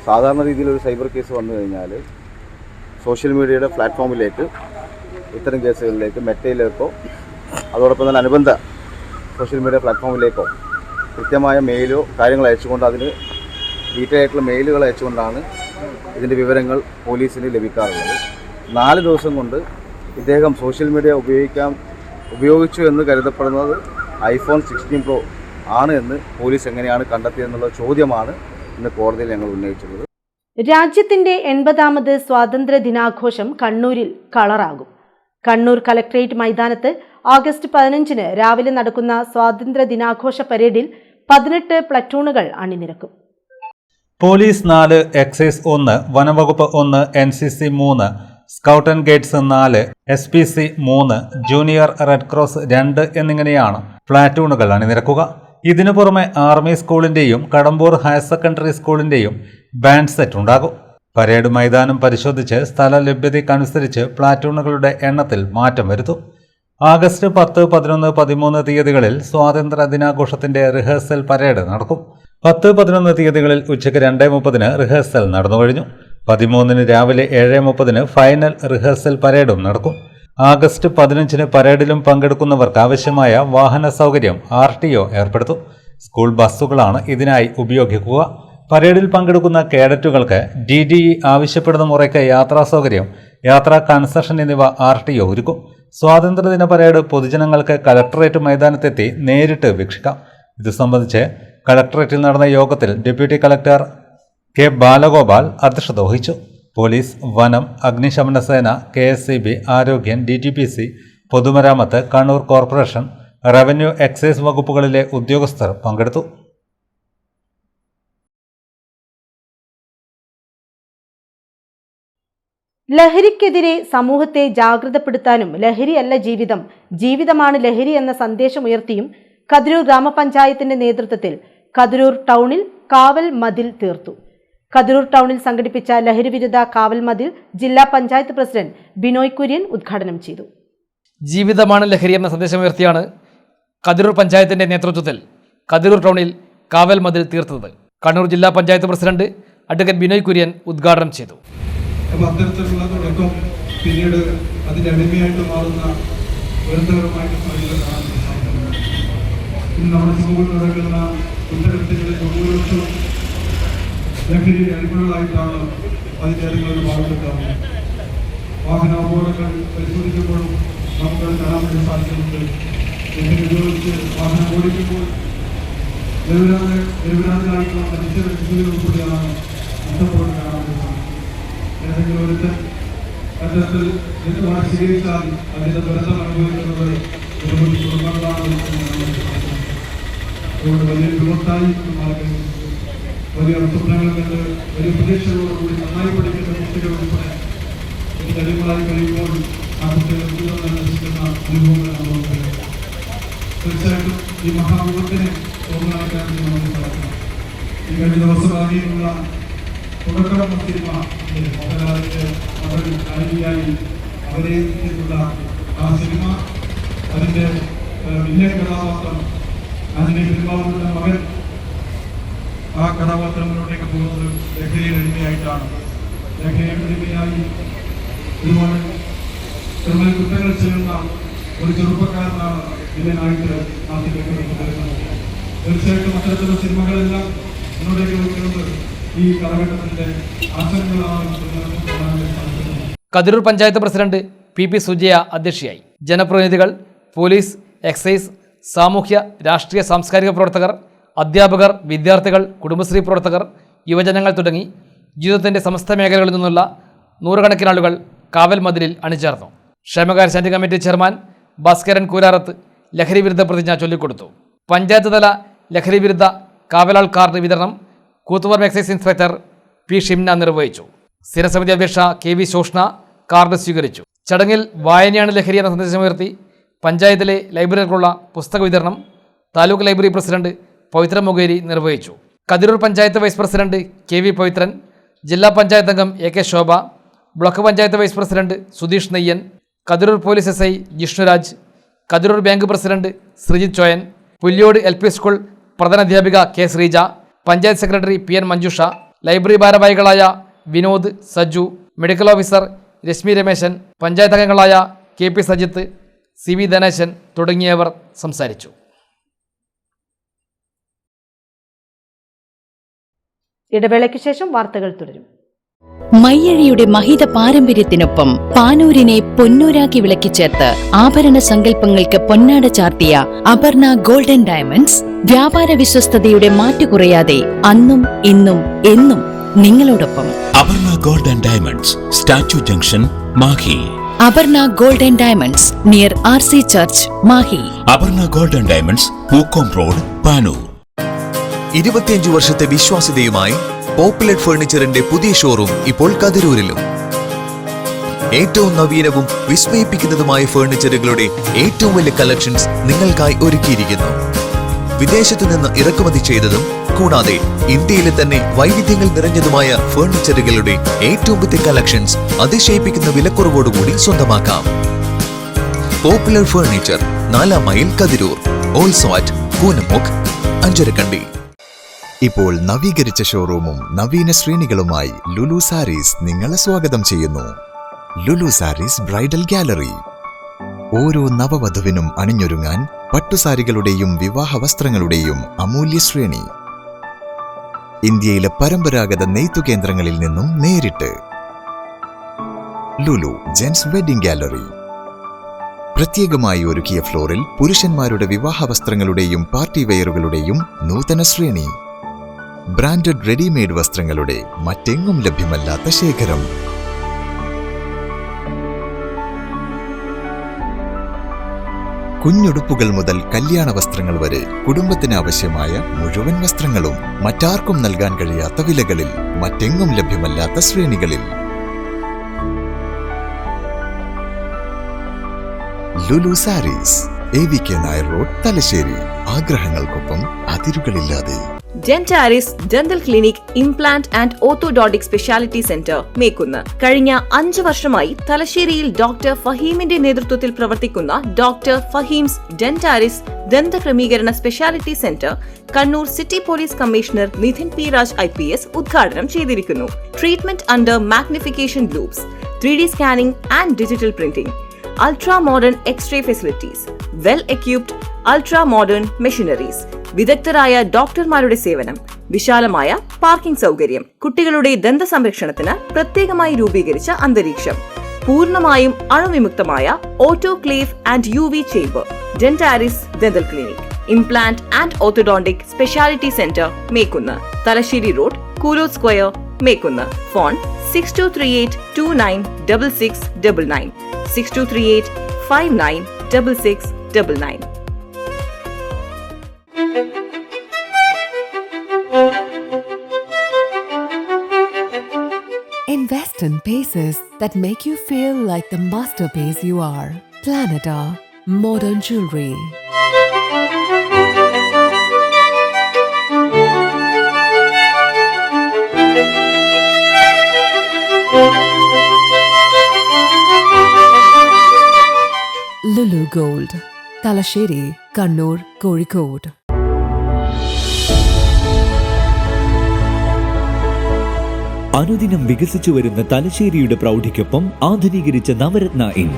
സാധാരണ രീതിയിൽ ഒരു സൈബർ കേസ് വന്നു കഴിഞ്ഞാൽ സോഷ്യൽ മീഡിയയുടെ പ്ലാറ്റ്ഫോമിലേക്ക്, ഇത്തരം കേസുകളിലേക്ക് മെറ്റയിലേക്കോ അതോടൊപ്പം തന്നെ അനുബന്ധ സോഷ്യൽ മീഡിയ പ്ലാറ്റ്ഫോമിലേക്കോ കൃത്യമായ മെയിലോ കാര്യങ്ങൾ അയച്ചുകൊണ്ട്, അതിന് ഡീറ്റെയിൽ ആയിട്ടുള്ള മെയിലുകൾ അയച്ചുകൊണ്ടാണ് ഇതിൻ്റെ വിവരങ്ങൾ പോലീസിന് ലഭിക്കാറുള്ളത്. 4 ദിവസം കൊണ്ട് ഇദ്ദേഹം സോഷ്യൽ മീഡിയ ഉപയോഗിച്ചു എന്ന് കരുതപ്പെടുന്നത് iPhone 16 Pro ആണ് എന്ന് പോലീസ് എങ്ങനെയാണ് കണ്ടെത്തിയെന്നുള്ള ചോദ്യമാണ് ഇന്ന് കോടതിയിൽ ഞങ്ങൾ ഉന്നയിച്ചിട്ടുള്ളത്. രാജ്യത്തിന്റെ 80ാമത് സ്വാതന്ത്ര്യ ദിനാഘോഷം കണ്ണൂരിൽ കളറാകും. കണ്ണൂർ കലക്ട്രേറ്റ് മൈതാനത്ത് ഓഗസ്റ്റ് 15-ന് രാവിലെ നടക്കുന്ന സ്വാതന്ത്ര്യ ദിനാഘോഷ പരേഡിൽ 18 പ്ലറ്റൂണുകൾ അണിനിരക്കും. പോലീസ് 4, എക്സൈസ് 1, വനംവകുപ്പ് 1, NCC 3, scout and guides 4, SPC 3, junior red cross 2 എന്നിങ്ങനെയാണ് പ്ലാറ്റൂണുകൾ അണിനിരക്കുക. ഇതിനു പുറമെ ആർമി സ്കൂളിന്റെയും കടമ്പൂർ ഹയർ സെക്കൻഡറി സ്കൂളിന്റെയും ബാൻഡ് സെറ്റ് ഉണ്ടാകും. പരേഡ് മൈതാനം പരിശോധിച്ച് സ്ഥല ലഭ്യതയ്ക്കനുസരിച്ച് പ്ലാറ്റൂണുകളുടെ എണ്ണത്തിൽ മാറ്റം വരുത്തും. ആഗസ്റ്റ് 10, 11, 13 തീയതികളിൽ സ്വാതന്ത്ര്യ ദിനാഘോഷത്തിന്റെ റിഹേഴ്സൽ പരേഡ് നടക്കും. 10, 11 തീയതികളിൽ ഉച്ചയ്ക്ക് 2:30-ന് റിഹേഴ്സൽ നടന്നുകഴിഞ്ഞു. 13-ന് രാവിലെ 7:30-ന് ഫൈനൽ റിഹേഴ്സൽ പരേഡും നടക്കും. ആഗസ്റ്റ് 15-ന് പരേഡിലും പങ്കെടുക്കുന്നവർക്ക് ആവശ്യമായ വാഹന സൗകര്യം RTO ഏർപ്പെടുത്തും. സ്കൂൾ ബസ്സുകളാണ് ഇതിനായി ഉപയോഗിക്കുക. പരേഡിൽ പങ്കെടുക്കുന്ന കേഡറ്റുകൾക്ക് DDE ആവശ്യപ്പെടുന്ന മുറയ്ക്ക് യാത്രാ സൗകര്യം, യാത്രാ കൺസെഷൻ എന്നിവ RTO ഒരുക്കും. സ്വാതന്ത്ര്യദിന പരേഡ് പൊതുജനങ്ങൾക്ക് കളക്ടറേറ്റ് മൈതാനത്തെത്തി നേരിട്ട് വീക്ഷിക്കാം. ഇത് സംബന്ധിച്ച് കളക്ടറേറ്റിൽ നടന്ന യോഗത്തിൽ ഡെപ്യൂട്ടി കളക്ടർ K. ബാലഗോപാൽ അധ്യക്ഷത വഹിച്ചു. പോലീസ്, വനം, അഗ്നിശമന സേന, KSCB, ആരോഗ്യം, DTPC, പൊതുമരാമത്ത്, കണ്ണൂർ കോർപ്പറേഷൻ, റവന്യൂ, എക്സൈസ് വകുപ്പുകളിലെ ഉദ്യോഗസ്ഥർ പങ്കെടുത്തു. ലഹരിക്കെതിരെ സമൂഹത്തെ ജാഗ്രതപ്പെടുത്താനും ലഹരിയല്ല ജീവിതം, ജീവിതമാണ് ലഹരി എന്ന സന്ദേശമുയർത്തിയും കതിരൂർ ഗ്രാമപഞ്ചായത്തിന്റെ നേതൃത്വത്തിൽ കതിരൂർ ടൗണിൽ കാവൽ മതിൽ തീർത്തു. കതിരൂർ ടൗണിൽ സംഘടിപ്പിച്ച ലഹരിവിരുദ്ധ കാവൽ മതിൽ ജില്ലാ പഞ്ചായത്ത് പ്രസിഡന്റ് ബിനോയ് കുര്യൻ ഉദ്ഘാടനം ചെയ്തു. ജീവിതമാണ് ലഹരി എന്ന സന്ദേശമുയർത്തിയാണ് കതിരൂർ പഞ്ചായത്തിന്റെ നേതൃത്വത്തിൽ കതിരൂർ ടൗണിൽ കാവൽ മതിൽ തീർത്തത്. കണ്ണൂർ ജില്ലാ പഞ്ചായത്ത് പ്രസിഡന്റ് അഡ്വക്കേറ്റ് ബിനോയ് കുര്യൻ ഉദ്ഘാടനം ചെയ്തു. അത്തരത്തിലുള്ള തുടക്കം പിന്നീട് അതിൻ്റെ അടിമയായിട്ട് മാറുന്ന ദുരന്തകരമായിട്ട് ഇന്ന് നമ്മുടെ സമൂഹത്തിൽ നടക്കുന്ന കുറ്റകൃത്യങ്ങളിൽ ഭൂരിപക്ഷവും ലഹരി അടിമകളായിട്ടാണ് അതിൻ്റെ അടിമകൾ മാറുന്നത്. വാഹന അപകടങ്ങൾ പരിശോധിക്കുമ്പോഴും നമുക്കത് കാണാൻ വേണ്ടി സാധിക്കുന്നുണ്ട്. ലഹരി ഉപയോഗിച്ച് വാഹനം ഓടിക്കുമ്പോൾ നിരപരാധികളായിട്ടുള്ള മനുഷ്യരുടെ ജീവിതം കൂടിയാണ് നഷ്ടപ്പെടുന്നത് കാണാൻ വേണ്ടി സാധിക്കുന്നത്. ഏതെങ്കിലും ഒരുത്തൻ അത്തരത്തിൽ സ്വീകരിച്ചാൽ അതിൻ്റെ ദുരന്തം അനുഭവിക്കുന്നത് നിരവധി കുടുംബങ്ങളാണ്. അതുകൊണ്ട് വലിയ വിപത്തായി വലിയ സ്വപ്നങ്ങൾ കണ്ട് വലിയ പ്രതീക്ഷകളോടുകൂടി നന്നായി പഠിക്കുന്ന കുട്ടികൾ ഉൾപ്പെടെ ഇതിൻ്റെ അടിമകളായി കഴിയുമ്പോൾ ആ കുട്ടികൾ ജീവിതം തന്നെ നശിക്കുന്ന അനുഭവങ്ങൾ അനുഭവപ്പെടുക. തീർച്ചയായിട്ടും ഈ മഹാവിപത്തിനെ ഓർമ്മയാക്കാൻ നമുക്ക് സാധിക്കണം. ഈ കഴിഞ്ഞ ദിവസം ഇറങ്ങിയിട്ടുള്ള തുടക്കം സിനിമ മോഹൻലാലിന്റെ മകൾ നായികയായി അഭിനയിച്ചിട്ടുള്ള ആ സിനിമ, അതിൻ്റെ വില്ലൻ കഥാപാത്രം ആന്റണി പെരുമ്പാവൂരിന്റെ മകൻ, ആ കഥാപാത്രങ്ങളിലൂടെയൊക്കെ പോകുന്നത് ലഹരിയുടെ അടിമയായിട്ടാണ്. ലഹരിയുടെ അടിമയായി ഒരുപാട് ക്രിമിനൽ കുറ്റങ്ങൾ ചെയ്യുന്ന ഒരു ചെറുപ്പക്കാരനാണ് വില്ലനായിട്ട് നാട്ടിലേക്ക് വരുന്നത്. തീർച്ചയായിട്ടും അത്തരത്തിലുള്ള സിനിമകളെല്ലാം മുന്നോട്ടേക്ക് വയ്ക്കുന്നത് ഈ കാലഘട്ടത്തിന്റെ ആശങ്കകളാണ് സാധിക്കുന്നത്. കതിരൂർ പഞ്ചായത്ത് പ്രസിഡന്റ് PP സുജയ അധ്യക്ഷയായി. ജനപ്രതിനിധികൾ, പോലീസ്, എക്സൈസ്, സാമൂഹ്യ രാഷ്ട്രീയ സാംസ്കാരിക പ്രവർത്തകർ, അധ്യാപകർ, വിദ്യാർത്ഥികൾ, കുടുംബശ്രീ പ്രവർത്തകർ, യുവജനങ്ങൾ തുടങ്ങി ജീവിതത്തിന്റെ സമസ്ത മേഖലകളിൽ നിന്നുള്ള നൂറുകണക്കിന് ആളുകൾ കാവൽ മതിലിൽ അണിചേർന്നു. ക്ഷേമകാര്യ സ്റ്റാൻഡിംഗ് കമ്മിറ്റി ചെയർമാൻ ഭാസ്കരൻ കൂരാറത്ത് ലഹരി വിരുദ്ധ പ്രതിജ്ഞ ചൊല്ലിക്കൊടുത്തു. പഞ്ചായത്ത് തല ലഹരി വിരുദ്ധ കാവലാൾ കാർഡ് വിതരണം Koothuparamba excise inspector P Shimna നിർവഹിച്ചു. സ്ഥിരസമിതി അധ്യക്ഷ KV ശോഷ്ണ കാർഡ് സ്വീകരിച്ചു. ചടങ്ങിൽ വായനയാണ് ലഹരി എന്ന സന്ദേശമുയർത്തി പഞ്ചായത്തിലെ ലൈബ്രറികൾക്കുള്ള പുസ്തക വിതരണം താലൂക്ക് ലൈബ്രറി പ്രസിഡന്റ് പവിത്ര മൊകേരി നിർവഹിച്ചു. Kathirur panchayat vice president KV Pavithran, ജില്ലാ പഞ്ചായത്ത് അംഗം AK Shobha, block panchayat vice president Sudheesh Neyyan, Kathirur police SI Jishnuraj, Kathirur bank president Sreejith Choyan, Pulyod LP school പ്രധാനാധ്യാപിക K Sreeja, panchayat secretary PN Manjusha, library ഭാരവാഹികളായ വിനോദ്, സജു, മെഡിക്കൽ ഓഫീസർ രശ്മി രമേശൻ, പഞ്ചായത്ത് അംഗങ്ങളായ KP സജിത്ത്, CV ധനേശൻ തുടങ്ങിയവർ സംസാരിച്ചു. ഇടവേളയ്ക്ക് ശേഷം വാർത്തകൾ തുടരും. മയ്യഴിയുടെ മഹിത പാരമ്പര്യത്തിനൊപ്പം പാനൂരിനെ പൊന്നൂരാക്കി വിളക്കിച്ചേർത്ത് ആഭരണ സങ്കല്പങ്ങൾക്ക് പൊന്നാട ചാർത്തിയ അപർണ ഗോൾഡൻ ഡയമണ്ട്സ് വ്യാപാര വിശ്വസ്തയുടെ മാറ്റുകുറയാതെ അന്നും ഇന്നും എന്നും നിങ്ങളോടൊപ്പം. Aparna golden diamonds, statue junction, Mahe. Aparna golden diamonds near RC church, Mahe. Aparna golden diamonds, Pookkom road, Panoor. 25 വർഷത്തെ വിശ്വാസ്യതയുമായി പോപ്പുലർ ഫർണിച്ചറിന്റെ പുതിയ ഷോറൂം ഇപ്പോൾ കതിരൂരിലും. ഏറ്റവും നവീനവും വിസ്മയിപ്പിക്കുന്നതുമായ ഫർണിച്ചറുകളുടെ ഏറ്റവും വലിയ കളക്ഷൻസ് നിങ്ങൾക്കായി ഒരുക്കിയിരിക്കുന്നു. വിദേശത്തു നിന്ന് ഇറക്കുമതി ചെയ്തതും കൂടാതെ ഇന്ത്യയിലെ തന്നെ വൈവിധ്യങ്ങൾ നിറഞ്ഞതുമായ ഫർണിച്ചറുകളുടെ ഏറ്റവും പുതിയ കളക്ഷൻസ് അതിശയിപ്പിക്കുന്ന വിലക്കുറവോടുകൂടി സ്വന്തമാക്കാം. Popular furniture, 4 mile, Kathirur. Also at Koonamukku, Ancharakandi. ഇപ്പോൾ നവീകരിച്ച ഷോറൂമും നവീന ശ്രേണികളുമായി ലുലു സാരീസ് നിങ്ങളെ സ്വാഗതം ചെയ്യുന്നു. Lulu Sarees bridal gallery. ഓരോ നവവധുവിനും അണിഞ്ഞൊരുങ്ങാൻ പട്ടുസാരികളുടെയും വിവാഹ വസ്ത്രങ്ങളുടെയും അമൂല്യ ശ്രേണി. ഇന്ത്യയിലെ പരമ്പരാഗത നെയ്ത്തു കേന്ദ്രങ്ങളിൽ നിന്നും നേരിട്ട്. Lulu gents wedding gallery. പ്രത്യേകമായി ഒരുക്കിയ ഫ്ലോറിൽ പുരുഷന്മാരുടെ വിവാഹ വസ്ത്രങ്ങളുടെയും പാർട്ടി വെയറുകളുടെയും നൂതന ശ്രേണി. ബ്രാൻഡഡ് റെഡിമെയ്ഡ് വസ്ത്രങ്ങളുടെ മറ്റെങ്ങും ലഭ്യമല്ലാത്ത ശേഖരം. കുഞ്ഞുടുപ്പുകൾ മുതൽ കല്യാണ വസ്ത്രങ്ങൾ വരെ കുടുംബത്തിന് ആവശ്യമായ മുഴുവൻ വസ്ത്രങ്ങളും മറ്റാർക്കും നൽകാൻ കഴിയാത്ത വിലകളിൽ, മറ്റെങ്ങും ലഭ്യമല്ലാത്ത ശ്രേണികളിൽ. Lulu sarees, AVK Nair road, Thalassery. ആഗ്രഹങ്ങൾക്കൊപ്പം അതിരുകളില്ലാതെ. Dentaris dental clinic, implant and orthodontic speciality centre, Mekkunnu. കഴിഞ്ഞ 5 വർഷമായി തലശ്ശേരിയിൽ ഡോക്ടർ ഫഹീമിന്റെ നേതൃത്വത്തിൽ പ്രവർത്തിക്കുന്ന ഡോക്ടർ ഫഹീംസ് ഡെന്റാരിസ് ദന്തക്രമീകരണ speciality centre Kannur city police commissioner Nithin P. Raj IPS ഉദ്ഘാടനം ചെയ്തിരിക്കുന്നു. Treatment under magnification loupes, 3D scanning and digital printing, ultra modern X-ray facilities, well equipped ultra modern machineries, വിദഗ്ധരായ ഡോക്ടർമാരുടെ സേവനം, വിശാലമായ പാർക്കിംഗ് സൗകര്യം, കുട്ടികളുടെ ദന്ത സംരക്ഷണത്തിന് പ്രത്യേകമായി രൂപീകരിച്ച അന്തരീക്ഷം, പൂർണ്ണമായും അണുവിമുക്തമായ autoclave and UV chamber. Dentaris dental clinic, implant and orthodontic speciality centre, Mekkunnu. Thalassery road, Kooloth square, Mekkunnu. Phone 6238296699, 6238596699. Invest in pieces that make you feel like the masterpiece you are. Planeta Modern Jewelry. Lulu Gold, Talasheri, Kannur, Kozhikode. അനുദിനം വികസിച്ചു വരുന്ന തലശ്ശേരിയുടെ പ്രൗഢിക്കൊപ്പം ആധുനീകരിച്ച നവരത്ന ഇൻ.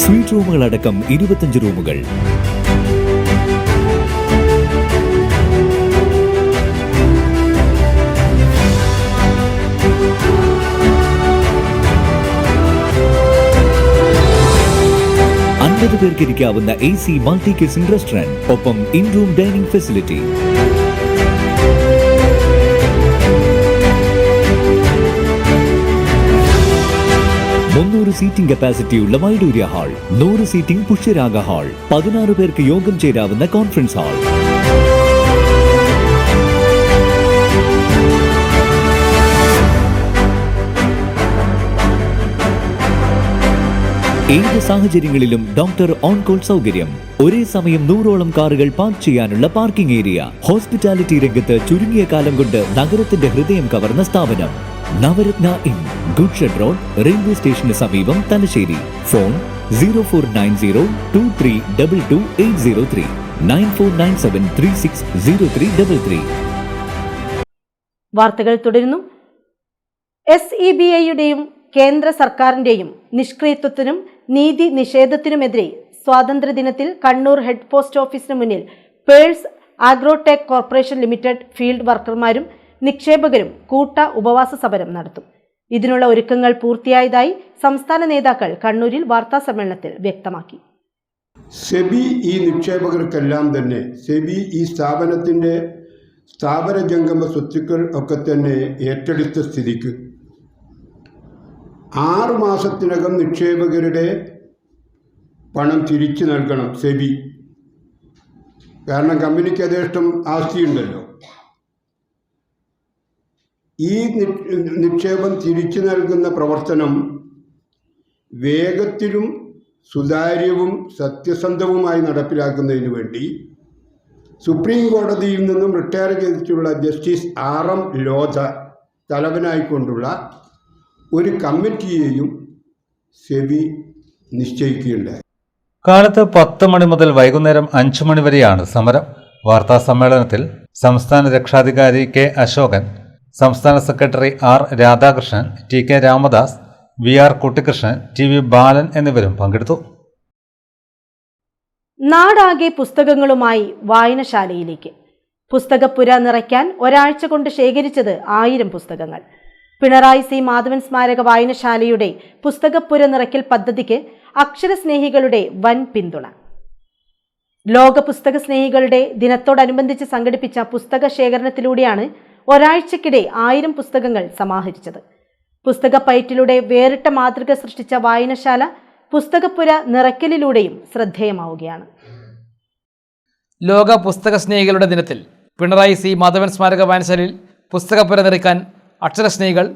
സ്വീറ്റ് റൂമുകളടക്കം 25 റൂമുകൾ. പേർക്ക് ഇരിക്കാവുന്ന AC മൾട്ടി കിച്ചൺ റെസ്റ്റോറന്റ്, ഒപ്പം in room dining facility. Seating കപ്പാസിറ്റിയുള്ള Vaidurya hall, 100 seating Pushyaraga hall, 16 പേർക്ക് യോഗം ചേരാവുന്ന കോൺഫറൻസ് ഹാൾ. ഏത് സാഹചര്യങ്ങളിലും ഡോക്ടർ ഓൺ കോൾ സൗകര്യം, ഒരേ സമയം 100ഓളം കാറുകൾ പാർക്ക് ചെയ്യാനുള്ള പാർക്കിംഗ് ഏരിയ. ഹോസ്പിറ്റാലിറ്റി രംഗത്ത് ചുരുങ്ങിയ കാലം കൊണ്ട് നഗരത്തിന്റെ ഹൃദയം കവർന്ന സ്ഥാപനം Navaratna inn, goods shed road, railway സ്റ്റേഷന് സമീപം, തലശ്ശേരി. ഫോൺ 049023228803, 9497360333. വാർത്തകൾ തുടരുന്നു. SEBIയുടെയും കേന്ദ്ര സർക്കാരിന്റെയും നിഷ്ക്രിയത്വത്തിനും നീതി നിഷേധത്തിനുമെതിരെ സ്വാതന്ത്ര്യദിനത്തിൽ കണ്ണൂർ ഹെഡ് പോസ്റ്റ് ഓഫീസിന് മുന്നിൽ പേഴ്സ് ആഗ്രോടെക് കോർപ്പറേഷൻ ലിമിറ്റഡ് ഫീൽഡ് വർക്കർമാരും നിക്ഷേപകരും കൂട്ട ഉപവാസ സമരം നടത്തും. ഇതിനുള്ള ഒരുക്കങ്ങൾ പൂർത്തിയായതായി സംസ്ഥാന നേതാക്കൾ കണ്ണൂരിൽ വാർത്താസമ്മേളനത്തിൽ വ്യക്തമാക്കി. സെബി ഈ നിക്ഷേപകർക്കെല്ലാം തന്നെ സെബി ഈ സ്ഥാപനത്തിൻ്റെ സ്ഥാപന ജംഗമ സ്വത്തുക്കൾ ഒക്കെ തന്നെ ഏറ്റെടുത്ത സ്ഥിതിക്ക് 6 മാസത്തിനകം നിക്ഷേപകരുടെ പണം തിരിച്ചു നൽകണം സെബി. കാരണം കമ്പനിക്ക് യഥേഷ്ടം ആസ്തിയുണ്ടല്ലോ. ഈ നിക്ഷേപം തിരിച്ചു നൽകുന്ന പ്രവർത്തനം വേഗത്തിലും സുതാര്യവും സത്യസന്ധവുമായി നടപ്പിലാക്കുന്നതിന് വേണ്ടി സുപ്രീം കോടതിയിൽ നിന്നും റിട്ടയർ ചെയ്തിട്ടുള്ള ജസ്റ്റിസ് RM ലോധ തലവനായിക്കൊണ്ടുള്ള ഒരു കമ്മിറ്റിയെയും സെബി നിശ്ചയിക്കുകയുണ്ടായി. കാലത്ത് 10 മണി മുതൽ വൈകുന്നേരം 5 മണി വരെയാണ് സമരം. വാർത്താ സമ്മേളനത്തിൽ സംസ്ഥാന രക്ഷാധികാരി K. അശോകൻ, സംസ്ഥാന secretary R. Radhakrishnan, TK Ramadas, VR Kuttikrishnan, TV Balan എന്നിവരും പങ്കെടുത്തു. നാടാകെ പുസ്തകങ്ങളുമായി വായനശാലയിലേക്ക്. പുസ്തകപ്പുര നിറയ്ക്കാൻ ഒരാഴ്ച കൊണ്ട് ശേഖരിച്ചത് 1000 പുസ്തകങ്ങൾ. പിണറായി C. മാധവൻ സ്മാരക വായനശാലയുടെ പുസ്തകപ്പുര നിറയ്ക്കൽ പദ്ധതിക്ക് അക്ഷരസ്നേഹികളുടെ വൻ പിന്തുണ. ലോക പുസ്തക സ്നേഹികളുടെ ദിനത്തോടനുബന്ധിച്ച് സംഘടിപ്പിച്ച പുസ്തക ശേഖരണത്തിലൂടെയാണ് ഒരാഴ്ചക്കിടെ 1000 പുസ്തകങ്ങൾ സമാഹരിച്ചത്. പുസ്തക പൈറ്റിലൂടെ വേറിട്ട മാതൃക സൃഷ്ടിച്ച വായനശാല പുസ്തകപ്പുര നിറയ്ക്കലിലൂടെയും ശ്രദ്ധേയമാവുകയാണ്. ലോക പുസ്തക സ്നേഹികളുടെ ദിനത്തിൽ പിണറായി C. മാധവൻ സ്മാരക വായനശാലയിൽ പുസ്തകപ്പുര നിറയ്ക്കാൻ അക്ഷരസ്നേഹികൾ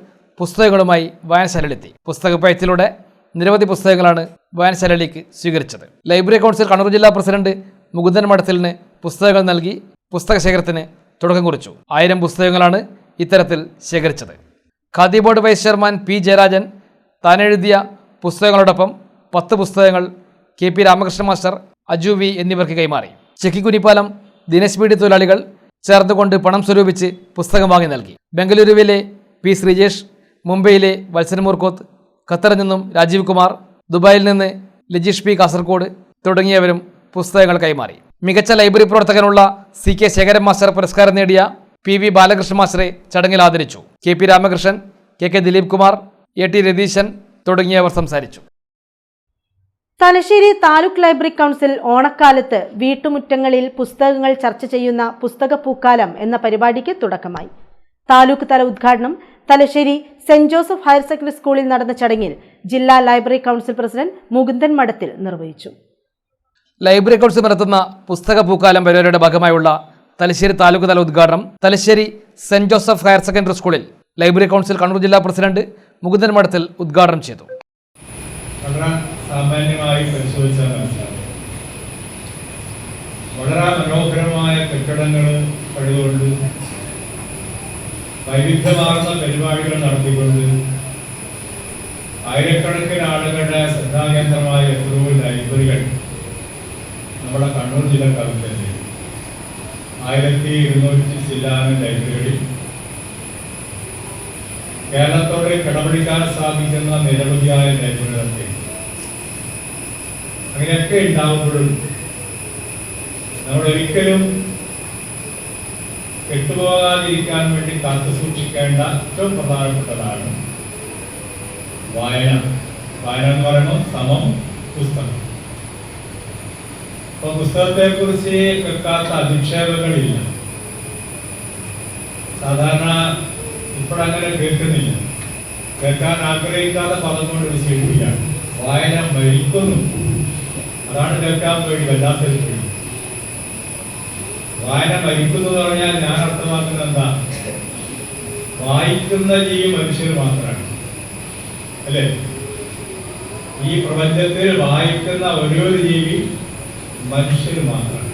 പുസ്തകങ്ങളുമായി വായനശാലയിലെത്തി. പുസ്തക പൈറ്റിലൂടെ നിരവധി പുസ്തകങ്ങളാണ് വായനശാലയിലേക്ക് സ്വീകരിച്ചത്. ലൈബ്രറി കൗൺസിൽ കണ്ണൂർ ജില്ലാ പ്രസിഡന്റ് മുകുന്ദൻ മഠത്തിലിന് പുസ്തകങ്ങൾ നൽകി പുസ്തക ശേഖരത്തിന് തുടക്കം കുറിച്ചു. 1000 പുസ്തകങ്ങളാണ് ഇത്തരത്തിൽ ശേഖരിച്ചത്. Khadi board vice chairman P. Jayarajan താനെഴുതിയ പുസ്തകങ്ങളോടൊപ്പം 10 പുസ്തകങ്ങൾ KP Ramakrishna master, Aju V എന്നിവർക്ക് കൈമാറി. ചെക്കിക്കുനിപ്പാലം ദിനേശ് പീഡി തൊഴിലാളികൾ ചേർന്നുകൊണ്ട് പണം സ്വരൂപിച്ച് പുസ്തകം വാങ്ങി നൽകി. ബംഗളൂരുവിലെ P. ശ്രീജേഷ്, മുംബൈയിലെ വത്സൻ മൂർക്കോത്ത്, ഖത്തറിൽ നിന്നും രാജീവ് കുമാർ, ദുബായിൽ നിന്ന് ലജീഷ് P. കാസർഗോഡ് തുടങ്ങിയവരും പുസ്തകങ്ങൾ കൈമാറി. മികച്ച ലൈബ്രറി പ്രവർത്തകനുള്ള CK ശേഖരൻ മാസ്റ്റർ പുരസ്കാരം നേടിയ PV ബാലകൃഷ്ണ മാസ്റ്ററെ ചടങ്ങിൽ ആദരിച്ചു. KP Ramakrishnan, KK Dileep Kumar, AT Ratheeshan തുടങ്ങിയവർ സംസാരിച്ചു. തലശ്ശേരി താലൂക്ക് ലൈബ്രറി കൗൺസിൽ ഓണക്കാലത്ത് വീട്ടുമുറ്റങ്ങളിൽ പുസ്തകങ്ങൾ ചർച്ച ചെയ്യുന്ന പുസ്തക പൂക്കാലം എന്ന പരിപാടിക്ക് തുടക്കമായി. താലൂക്ക് തല ഉദ്ഘാടനം Thalassery saint Joseph higher secondary സ്കൂളിൽ നടന്ന ചടങ്ങിൽ ജില്ലാ ലൈബ്രറി കൗൺസിൽ പ്രസിഡന്റ് മുകുന്ദൻ മഠത്തിൽ നിർവഹിച്ചു. ലൈബ്രറി കൗൺസിൽ നടത്തുന്ന പുസ്തക പൂക്കാലം പരിപാടിയുടെ ഭാഗമായുള്ള തലശ്ശേരി താലൂക്ക് തല ഉദ്ഘാടനം Thalassery saint Joseph higher secondary സ്കൂളിൽ ലൈബ്രറി കൗൺസിൽ കണ്ണൂർ ജില്ലാ പ്രസിഡന്റ് മുകുന്ദൻ മഠത്തിൽ ഉദ്ഘാടനം ചെയ്തു. വളരെ സാമാന്യമായി പരിശോധിച്ചാൽ മനസ്സിലാവും. വളരെ മനോഹരമായ കെട്ടിടങ്ങൾ പണിതുകൊണ്ട് വൈവിധ്യമാർന്ന പരിപാടികൾ നടത്തിക്കൊണ്ട് ആയിരക്കണക്കിന് ആളുകളുടെ ശ്രദ്ധാകേന്ദ്രമായ എത്രയോ ലൈബ്രറികൾ നമ്മുടെ കണ്ണൂർ ജില്ലക്കകത്തുണ്ട്. 1200 ചില്ലാനം ലൈബ്രറികളിൽ കേരളത്തോട് കിടപിടിക്കാൻ സാധിക്കുന്ന നിരവധിയായ ലൈബ്രറികളൊക്കെ അങ്ങനെയൊക്കെ ഉണ്ടാകുമ്പോഴും നമ്മളൊരിക്കലും കെട്ടുപോകാതിരിക്കാൻ വേണ്ടി കാത്തു സൂക്ഷിക്കേണ്ട ഏറ്റവും പ്രധാനപ്പെട്ടതാണ് വായന. വായന എന്ന് പറയുമ്പോൾ സമം പുസ്തകം. അപ്പോൾ പുസ്തകത്തെക്കുറിച്ച് വെക്കാത്ത അധിക്ഷേപങ്ങളില്ല. സാധാരണ ഇപ്പോഴങ്ങനെ കേൾക്കുന്നില്ല. കേൾക്കാൻ ആഗ്രഹിക്കാത്ത പദം കൊണ്ട് വിശേഷിപ്പിക്കുകയാണ്. വായന മരിക്കുന്നു. അതാണ് കേൾക്കാൻ വേണ്ടി വല്ലാത്തൊരു പേടി. വായന മരിക്കുന്നു എന്ന് പറഞ്ഞാൽ ഞാൻ അർത്ഥമാക്കുന്നത് എന്താ? വായിക്കുന്ന ജീവി മനുഷ്യർ മാത്രമാണ്, അല്ലേ? ഈ പ്രപഞ്ചത്തിൽ വായിക്കുന്ന ഓരോ ജീവി മനുഷ്യർ മാത്രമാണ്.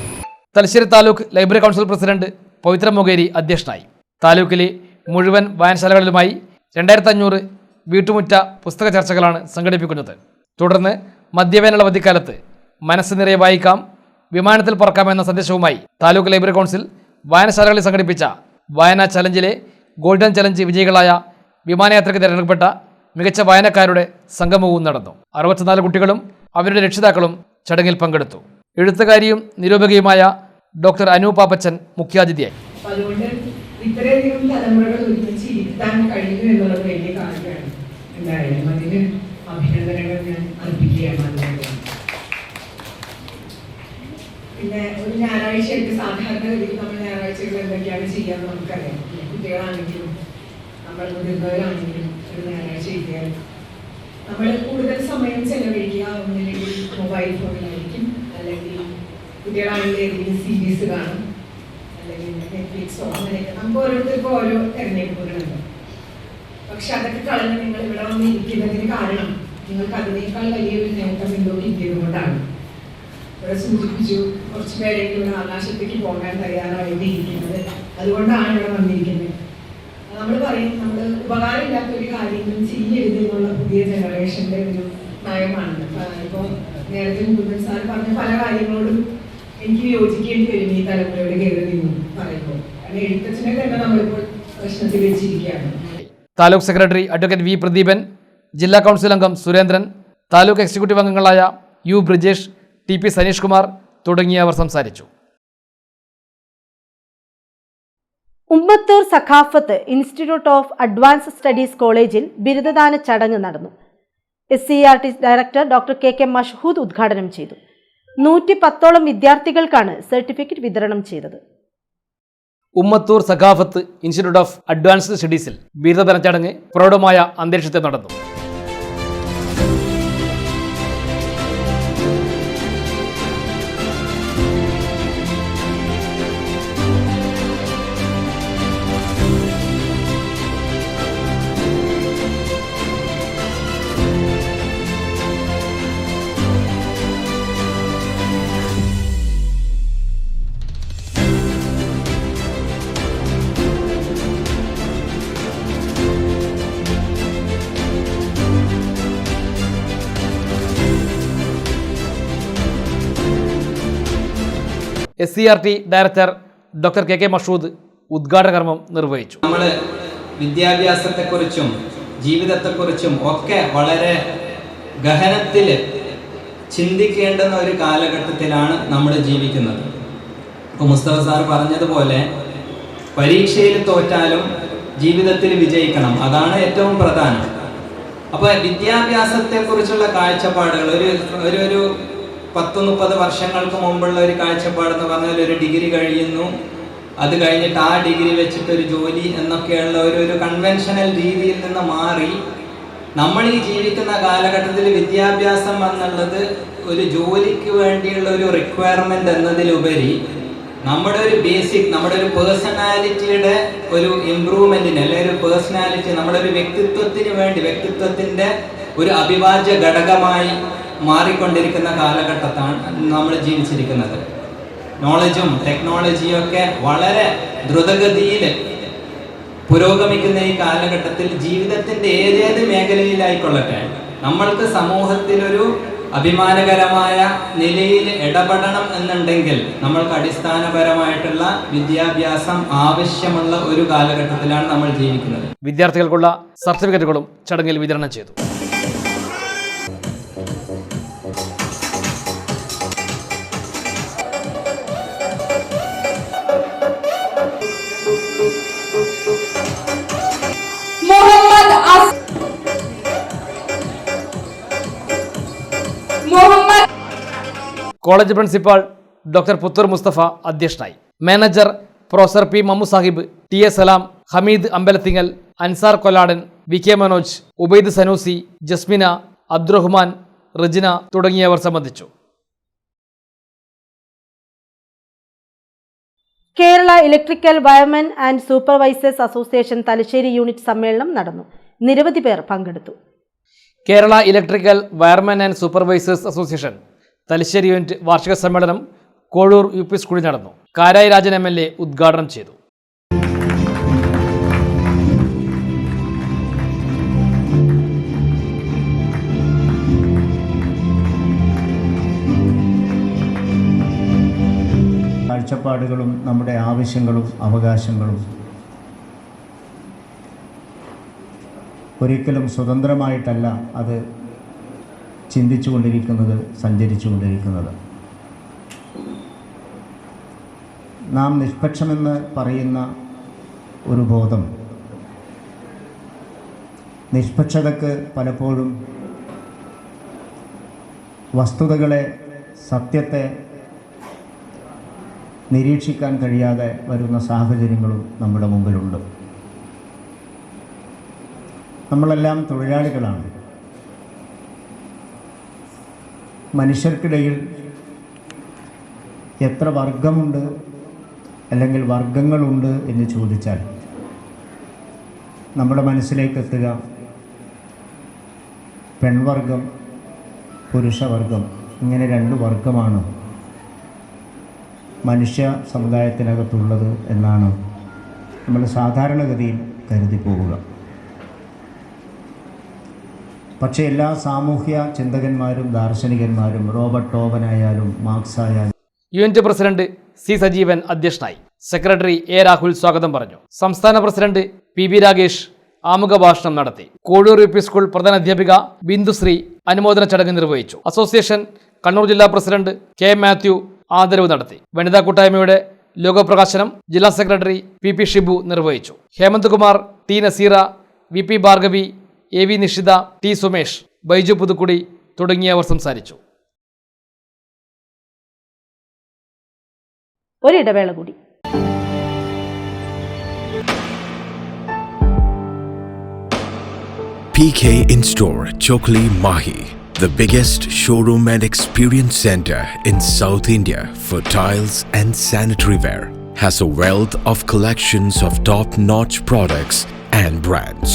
Thalassery taluk library council president Pavithra Mokeri അധ്യക്ഷനായി. താലൂക്കിലെ മുഴുവൻ വായനശാലകളിലുമായി 2500 വീട്ടുമുറ്റ പുസ്തക ചർച്ചകളാണ് സംഘടിപ്പിക്കുന്നത്. തുടർന്ന് മധ്യവേനൽ അവധിക്കാലത്ത് മനസ്സ് നിറയെ വായിക്കാം, വിമാനത്തിൽ പറക്കാമെന്ന സന്ദേശവുമായി താലൂക്ക് ലൈബ്രറി കൗൺസിൽ വായനശാലകളിൽ സംഘടിപ്പിച്ച വായനാ ചലഞ്ചിലെ ഗോൾഡൻ ചലഞ്ച് വിജയികളായ വിമാനയാത്രയ്ക്ക് തിരഞ്ഞെടുക്കപ്പെട്ട മികച്ച വായനക്കാരുടെ സംഗമവും നടന്നു. 64 കുട്ടികളും അവരുടെ രക്ഷിതാക്കളും ചടങ്ങിൽ പങ്കെടുത്തു. എഴുത്തുകാരിയും നിരൂപകയുമായ ഡോക്ടർ അനു പാപ്പച്ചൻ മുഖ്യാതിഥിയായി. അതുകൊണ്ട് ഇത്രയധികം തലമുറകൾ ഒരുമിച്ച് ഇരുത്താൻ കഴിഞ്ഞു എന്നുള്ളത് വലിയ കാര്യമാണ്. എന്തായാലും അതിന് അഭിനന്ദനങ്ങൾ ഞാൻ അർപ്പിക്കുകയാണ്. പിന്നെ ഒരു ഞായറാഴ്ചയായിട്ട് സാധാരണഗതിയിൽ നമ്മൾ ഞായറാഴ്ചകൾ എന്തൊക്കെയാണ് ചെയ്യാന്ന് നമുക്കറിയാം. കുട്ടികളാണെങ്കിലും നമ്മൾ മുതിർന്നവരാണെങ്കിലും ഒരു ഞായറാഴ്ച കിട്ടിയാൽ നമ്മൾ കൂടുതൽ സമയം ചെലവഴിക്കുക ഒന്നില്ലെങ്കിൽ മൊബൈൽ ഫോണിലായിരിക്കും, അല്ലെങ്കിൽ കുട്ടികളാണെങ്കിൽ ഏതെങ്കിലും സീരീസ് കാണും, അല്ലെങ്കിൽ നെറ്റ്ഫ്ലിക്സോ അങ്ങനെയൊക്കെ. നമുക്ക് ഓരോരുത്തർക്കും ഓരോ തിരഞ്ഞെടുപ്പുകളുണ്ട്. പക്ഷെ അതൊക്കെ കളഞ്ഞ് നിങ്ങൾ ഇവിടെ വന്ന് ഇരിക്കുന്നതിന് കാരണം നിങ്ങൾക്ക് അതിനേക്കാൾ വലിയൊരു നേട്ടം എന്തോ കിട്ടിയത് കൊണ്ടാണ്. ഇവിടെ സൂചിപ്പിച്ചു കുറച്ച് പേരെങ്കിലും ഇവിടെ ആകാശത്തേക്ക് പോകാൻ തയ്യാറായിട്ടിരിക്കുന്നത് അതുകൊണ്ടാണ് ഇവിടെ വന്നിരിക്കുന്നത്. നമ്മൾ പറയും നമ്മൾ ഉപകാരമില്ലാത്ത ഒരു കാര്യങ്ങളും ചെയ്യരുത് എന്നുള്ള പുതിയ ജനറേഷന്റെ ഒരു നയമാണ്. ഇപ്പോൾ നേരത്തെ മുകുന്ദൻ സാർ പറഞ്ഞ പല കാര്യങ്ങളോടും എനിക്ക് യോജിക്കേണ്ടി വരും ഈ തലമുറയുടെ കേരളത്തിൽ പറയുമ്പോൾ. കാരണം എഴുത്തച്ഛനെ തന്നെ നമ്മളിപ്പോൾ പ്രശ്നത്തിൽ വെച്ചിരിക്കുകയാണ്. Taluk secretary advocate V Pradeepan, ജില്ലാ കൗൺസിൽ അംഗം സുരേന്ദ്രൻ, താലൂക്ക് എക്സിക്യൂട്ടീവ് അംഗങ്ങളായ U Brijesh, T P Saneesh Kumar തുടങ്ങിയവർ സംസാരിച്ചു. Ummathur Sakhafath institute of advance studies കോളേജിൽ ബിരുദദാന ചടങ്ങ് നടന്നു. SCERT director doctor K Mashhood ഉദ്ഘാടനം ചെയ്തു. 110ഓളം വിദ്യാർത്ഥികൾക്കാണ് സർട്ടിഫിക്കറ്റ് വിതരണം ചെയ്തത്. Ummathur Sakhafath institute of advanced സ്റ്റഡീസിൽ ബിരുദദാന ചടങ്ങ് പ്രൗഢമായ അന്തരീക്ഷത്തിൽ നടന്നു. SCERT director doctor K Mashood ഉദ്ഘാടന കർമ്മം നിർവഹിച്ചു. നമ്മൾ വിദ്യാഭ്യാസത്തെക്കുറിച്ചും ജീവിതത്തെക്കുറിച്ചും ഒക്കെ വളരെ ഗഹനത്തിൽ ചിന്തിക്കേണ്ടുന്ന ഒരു കാലഘട്ടത്തിലാണ് നമ്മൾ ജീവിക്കുന്നത്. ഇപ്പോൾ മുസ്തഫ സാർ പറഞ്ഞതുപോലെ പരീക്ഷയിൽ തോറ്റാലും ജീവിതത്തിൽ വിജയിക്കണം, അതാണ് ഏറ്റവും പ്രധാനം. അപ്പോൾ വിദ്യാഭ്യാസത്തെക്കുറിച്ചുള്ള കാഴ്ചപ്പാടുകൾ ഒരു 10-30 വർഷങ്ങൾക്ക് മുമ്പുള്ള ഒരു കാഴ്ചപ്പാടെന്ന് പറഞ്ഞാൽ ഒരു ഡിഗ്രി കഴിയുന്നു, അത് കഴിഞ്ഞിട്ട് ആ ഡിഗ്രി വെച്ചിട്ട് ഒരു ജോലി എന്നൊക്കെയുള്ള ഒരു കൺവെൻഷനൽ രീതിയിൽ നിന്ന് മാറി നമ്മൾ ഈ ജീവിക്കുന്ന കാലഘട്ടത്തിൽ വിദ്യാഭ്യാസം എന്നുള്ളത് ഒരു ജോലിക്ക് വേണ്ടിയുള്ള ഒരു റിക്വയർമെന്റ് എന്നതിലുപരി നമ്മുടെ ഒരു ബേസിക്, നമ്മുടെ ഒരു പേഴ്സണാലിറ്റിയുടെ ഒരു ഇംപ്രൂവ്മെന്റിന് അല്ലെങ്കിൽ ഒരു പേഴ്സണാലിറ്റി നമ്മുടെ ഒരു വ്യക്തിത്വത്തിന് വേണ്ടി, വ്യക്തിത്വത്തിന്റെ ഒരു അവിഭാജ്യ ഘടകമായി മാറിക്കൊണ്ടിരിക്കുന്ന കാലഘട്ടത്താണ് നമ്മൾ ജീവിച്ചിരിക്കുന്നത്. നോളജും ടെക്നോളജിയും ഒക്കെ വളരെ ദ്രുതഗതിയിൽ പുരോഗമിക്കുന്ന ഈ കാലഘട്ടത്തിൽ ജീവിതത്തിന്റെ ഏതേത് മേഖലയിലായിക്കൊള്ളട്ടെ നമ്മൾക്ക് സമൂഹത്തിലൊരു അഭിമാനകരമായ നിലയിൽ ഇടപെടണം എന്നുണ്ടെങ്കിൽ നമ്മൾക്ക് അടിസ്ഥാനപരമായിട്ടുള്ള വിദ്യാഭ്യാസം ആവശ്യമുള്ള ഒരു കാലഘട്ടത്തിലാണ് നമ്മൾ ജീവിക്കുന്നത്. വിദ്യാർത്ഥികൾക്കുള്ള സർട്ടിഫിക്കറ്റുകളും ചടങ്ങിൽ വിതരണം ചെയ്തു. College principal doctor Puthur Musthafa അധ്യക്ഷനായി. Manager professor P Mammu Sahib, T A Salam, Hameed Ambalathingal, Ansar Koladan, V K Manoj, Ubaid Sanusi, Jasmina, Abdurahman, Rijina തുടങ്ങിയവർ സംബന്ധിച്ചു. Kerala electrical wiremen and supervisors association Thalassery unit സമ്മേളനം നടന്നു. നിരവധി പേർ പങ്കെടുത്തു. Kerala electrical wiremen and supervisors association Thalassery unit വാർഷിക സമ്മേളനം കോഴൂർ UP സ്കൂളിൽ നടന്നു. കാരായി രാജൻ MLA ഉദ്ഘാടനം ചെയ്തു. കാഴ്ചപ്പാടുകളും നമ്മുടെ ആവശ്യങ്ങളും അവകാശങ്ങളും ഒരിക്കലും സ്വതന്ത്രമായിട്ടല്ല അത് ചിന്തിച്ചു കൊണ്ടിരിക്കുന്നത്, സഞ്ചരിച്ചു കൊണ്ടിരിക്കുന്നത്. നാം നിഷ്പക്ഷമെന്ന് പറയുന്ന ഒരു ബോധം നിഷ്പക്ഷതയ്ക്ക് പലപ്പോഴും വസ്തുതകളെ, സത്യത്തെ നിരീക്ഷിക്കാൻ കഴിയാതെ വരുന്ന സാഹചര്യങ്ങളും നമ്മുടെ മുമ്പിലുണ്ട്. നമ്മളെല്ലാം തൊഴിലാളികളാണ്. മനുഷ്യർക്കിടയിൽ എത്ര വർഗമുണ്ട് അല്ലെങ്കിൽ വർഗങ്ങളുണ്ട് എന്ന് ചോദിച്ചാൽ നമ്മുടെ മനസ്സിലേക്ക് എത്തുക പെൺവർഗം, പുരുഷവർഗം, ഇങ്ങനെ രണ്ട് വർഗമാണ് മനുഷ്യ സമുദായത്തിനകത്തുള്ളത് എന്നാണ് നമ്മൾ സാധാരണഗതിയിൽ കരുതി പോവുക. പക്ഷേ എല്ലാ സാമൂഹ്യ ചിന്തകന്മാരും ദാർശനികന്മാരും, റോബർട്ട് ഓവനായാലും മാർക്സ് ആയാലും. യൂണിറ്റ് പ്രസിഡന്റ് സി സജീവൻ അധ്യക്ഷനായി. സെക്രട്ടറി എ രാഹുൽ സ്വാഗതം പറഞ്ഞു. സംസ്ഥാന പ്രസിഡന്റ് PB രാഗേഷ് ആമുഖ ഭാഷണം നടത്തി. കോഴൂർ UP സ്കൂൾ പ്രധാനാധ്യാപിക ബിന്ദുശ്രീ അനുമോദന ചടങ്ങ് നിർവഹിച്ചു. അസോസിയേഷൻ കണ്ണൂർ ജില്ലാ പ്രസിഡന്റ് K മാത്യു ആദരവ് നടത്തി. വനിതാ കൂട്ടായ്മയുടെ ലോഗോ പ്രകാശനം ജില്ലാ സെക്രട്ടറി PP ഷിബു നിർവഹിച്ചു. Hemant Kumar, T Naseera, VP Bhargavi, AV Nishitha, T Sumesh, Baiju Puthukkudi തുടങ്ങിയവർ സംസാരിച്ചു. ഒരിടവേള കൂടി. PK In-Store Chokli Mahi, the biggest showroom and experience center in South India for tiles and sanitary ware, has a wealth of collections of top-notch products and brands.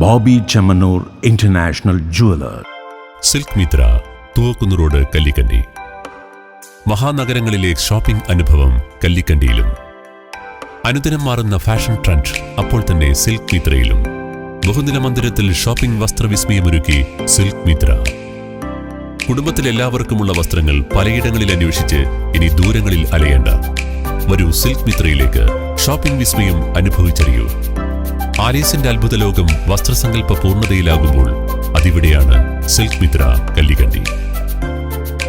Bobby Chemmanur international jeweller. Silk Mithra, Thuvakkunnu road, Kallikandi. മഹാനഗരങ്ങളിലെ ഷോപ്പിംഗ് അനുഭവം കല്ലിക്കണ്ടിയിലും. അനുദിനം മാറുന്ന ഫാഷൻ ട്രെൻഡ് അപ്പോൾ തന്നെ സിൽക്ക് മിത്രയിലും. ബഹുനില മന്ദിരത്തിൽ ഷോപ്പിംഗ് വസ്ത്രവിസ്മയമൊരുക്കി സിൽക്ക് മിത്ര. കുടുംബത്തിലെല്ലാവർക്കുമുള്ള വസ്ത്രങ്ങൾ പലയിടങ്ങളിൽ അന്വേഷിച്ച് ഇനി ദൂരങ്ങളിൽ അലയേണ്ട. വരൂ സിൽക്ക് മിത്രയിലേക്ക്. ഷോപ്പിംഗ് വിസ്മയം അനുഭവിച്ചറിയൂ. ആലീസിന്റെ അത്ഭുത ലോകം വസ്ത്രസങ്കല്പ പൂർണ്ണതയിലാകുമ്പോൾ അതിവിടെയാണ് സിൽക്ക് മിത്ര, കല്ലിക്കണ്ടി.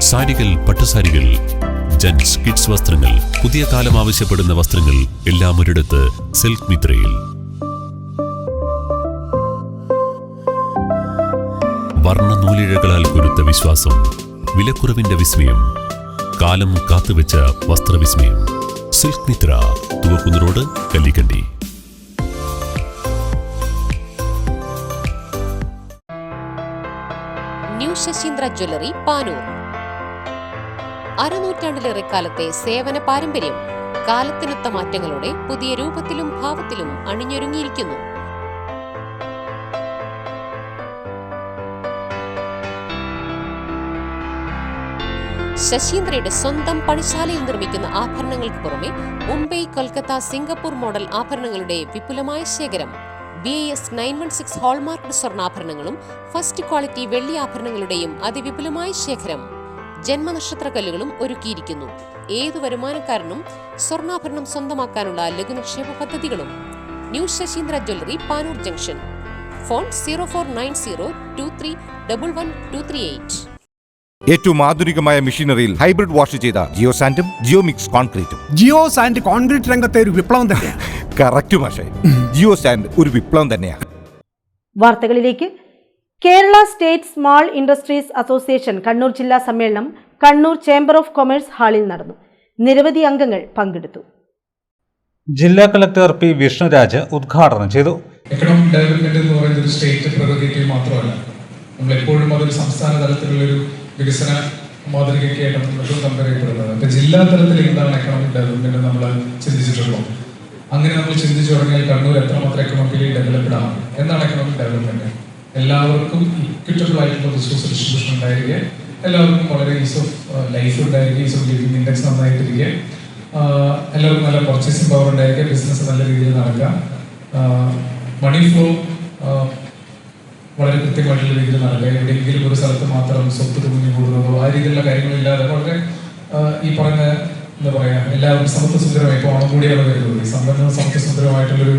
സാരികൾ, പട്ടുസാരികൾ, ജെന്റ്സ്, കിഡ്സ് വസ്ത്രങ്ങൾ, പുതിയ കാലം ആവശ്യപ്പെടുന്ന വസ്ത്രങ്ങൾ എല്ലാം ഒരിടത്ത് സിൽക്ക് മിത്രയിൽ. വർണ്ണ നൂലിഴകളാൽ കുരുത്ത വിശ്വാസം, വിലക്കുറവിന്റെ വിസ്മയം, കാലം കാത്തുവെച്ച വസ്ത്രവിസ്മയം. Silk Mithra, Thuvakkunnu road, Kallikandi. New Sasheendra jewellery, Panoor. അരനൂറ്റാണ്ടിലേറെ കാലത്തെ സേവന പാരമ്പര്യം കാലത്തിനൊത്ത മാറ്റങ്ങളോടെ പുതിയ രൂപത്തിലും ഭാവത്തിലും അണിഞ്ഞൊരുങ്ങിയിരിക്കുന്നു. ശശീന്ദ്രയുടെ സ്വന്തം പണിശാലയിൽ നിർമ്മിക്കുന്ന ആഭരണങ്ങൾക്ക് പുറമെ മുംബൈ, കൊൽക്കത്ത, സിംഗപ്പൂർ മോഡൽ ആഭരണങ്ങളുടെ വിപുലമായ ശേഖരം. BIS 916 ഹോൾമാർക്ക് സ്വർണ്ണാഭരണങ്ങളും ഫസ്റ്റ് ക്വാളിറ്റി വെള്ളി ആഭരണങ്ങളുടെയും അതിവിപുലമായ ശേഖരം. ജന്മനക്ഷത്രക്കല്ലുകളും ഒരുക്കിയിരിക്കുന്നു. ഏതു വരുമാനക്കാരനും സ്വർണ്ണാഭരണം സ്വന്തമാക്കാനുള്ള ലഘുനിക്ഷേപ പദ്ധതികളും. New Sasheendra jewellery, Panoor junction. Phone 049023111238. ഏറ്റവും ആധുനികമായ മെഷീനറിയിൽ ഹൈബ്രിഡ് വാഷ് ചെയ്ത ജിയോ സാൻഡും ജിയോ മിക്സ് കോൺക്രീറ്റും. ജിയോ സാൻഡ് കോൺക്രീറ്റ് രംഗത്തെ ഒരു വിപ്ലവം തന്നെയാണ്. കറക്റ്റ് മാഷേ, ജിയോ സാൻഡ് ഒരു വിപ്ലവം തന്നെയാണ്. വാർത്തകളിലേക്ക്. Kerala state small industries association Kannur ജില്ലാ സമ്മേളനം കണ്ണൂർ ചേംബർ ഓഫ് കൊമേഴ്സ് ഹാളിൽ നടന്നു. നിരവധി അംഗങ്ങൾ പങ്കെടുത്തു. ജില്ലാ കളക്ടർ പി വിഷ്ണുരാജ് ഉദ്ഘാടനം ചെയ്തു. എക്കണോമിക് ഡെവലപ്മെന്റ് എന്ന് പറയുന്നത് ഒരു സ്റ്റേറ്റ് പ്രൊറഗേറ്റീവ് മാത്രമല്ല. നമ്മൾ എപ്പോഴും അതൊരു സംസ്ഥാന തലത്തിലുള്ളൊരു വികസന മാതൃകയ്ക്കായിട്ടാണ് നമ്മൾ കമ്പയർ ചെയ്യപ്പെടുന്നത്. അപ്പോൾ ജില്ലാ തലത്തിൽ എന്താണ് എക്കണോമിക് ഡെവലപ്മെന്റ് നമ്മൾ ചിന്തിച്ചിട്ടുള്ളൂ. അങ്ങനെ നമ്മൾ ചിന്തിച്ചു തുടങ്ങിയാൽ കണ്ണൂർ എത്രമാത്രം എക്കണോമിക്കലി ഡെവലപ്ഡ് ആണ്. എന്താണ് എക്കണോമിക് ഡെവലപ്മെന്റ്? എല്ലാവർക്കും ഇക്വിറ്റബിൾ ആയിട്ടുള്ള റിസോഴ്സ് ഡിസ്ട്രിബ്യൂഷൻ ഉണ്ടായിരിക്കുക, എല്ലാവർക്കും വളരെ ഈസ് ഓഫ് ലൈഫ് ഉണ്ടായിരിക്കുക, ഈസ് ഓഫ് ലിവിംഗ് ഇൻഡെക്സ് നന്നായിട്ടിരിക്കുക, എല്ലാവർക്കും നല്ല പർച്ചേസിംഗ് പവർ ഉണ്ടായിരിക്കുക, ബിസിനസ് നല്ല രീതിയിൽ നടക്കുക, മണി ഫ്ലോ വളരെ കൃത്യമായിട്ടുള്ള രീതിയിൽ നടക്കുക, എവിടെയെങ്കിലും ഒരു സ്ഥലത്ത് മാത്രം സ്വത്ത് തുണി കൂടുന്നതോ ആ രീതിയിലുള്ള കാര്യങ്ങളില്ലാതെ വളരെ ഈ പറഞ്ഞ എന്താ പറയുക എല്ലാവരും സമത്വസുന്ദരമായി. ഇപ്പോൾ ഓണം കൂടിയാണ് വരുന്നത്. സമ്പന്ന സമത്വസുന്ദരമായിട്ടുള്ളൊരു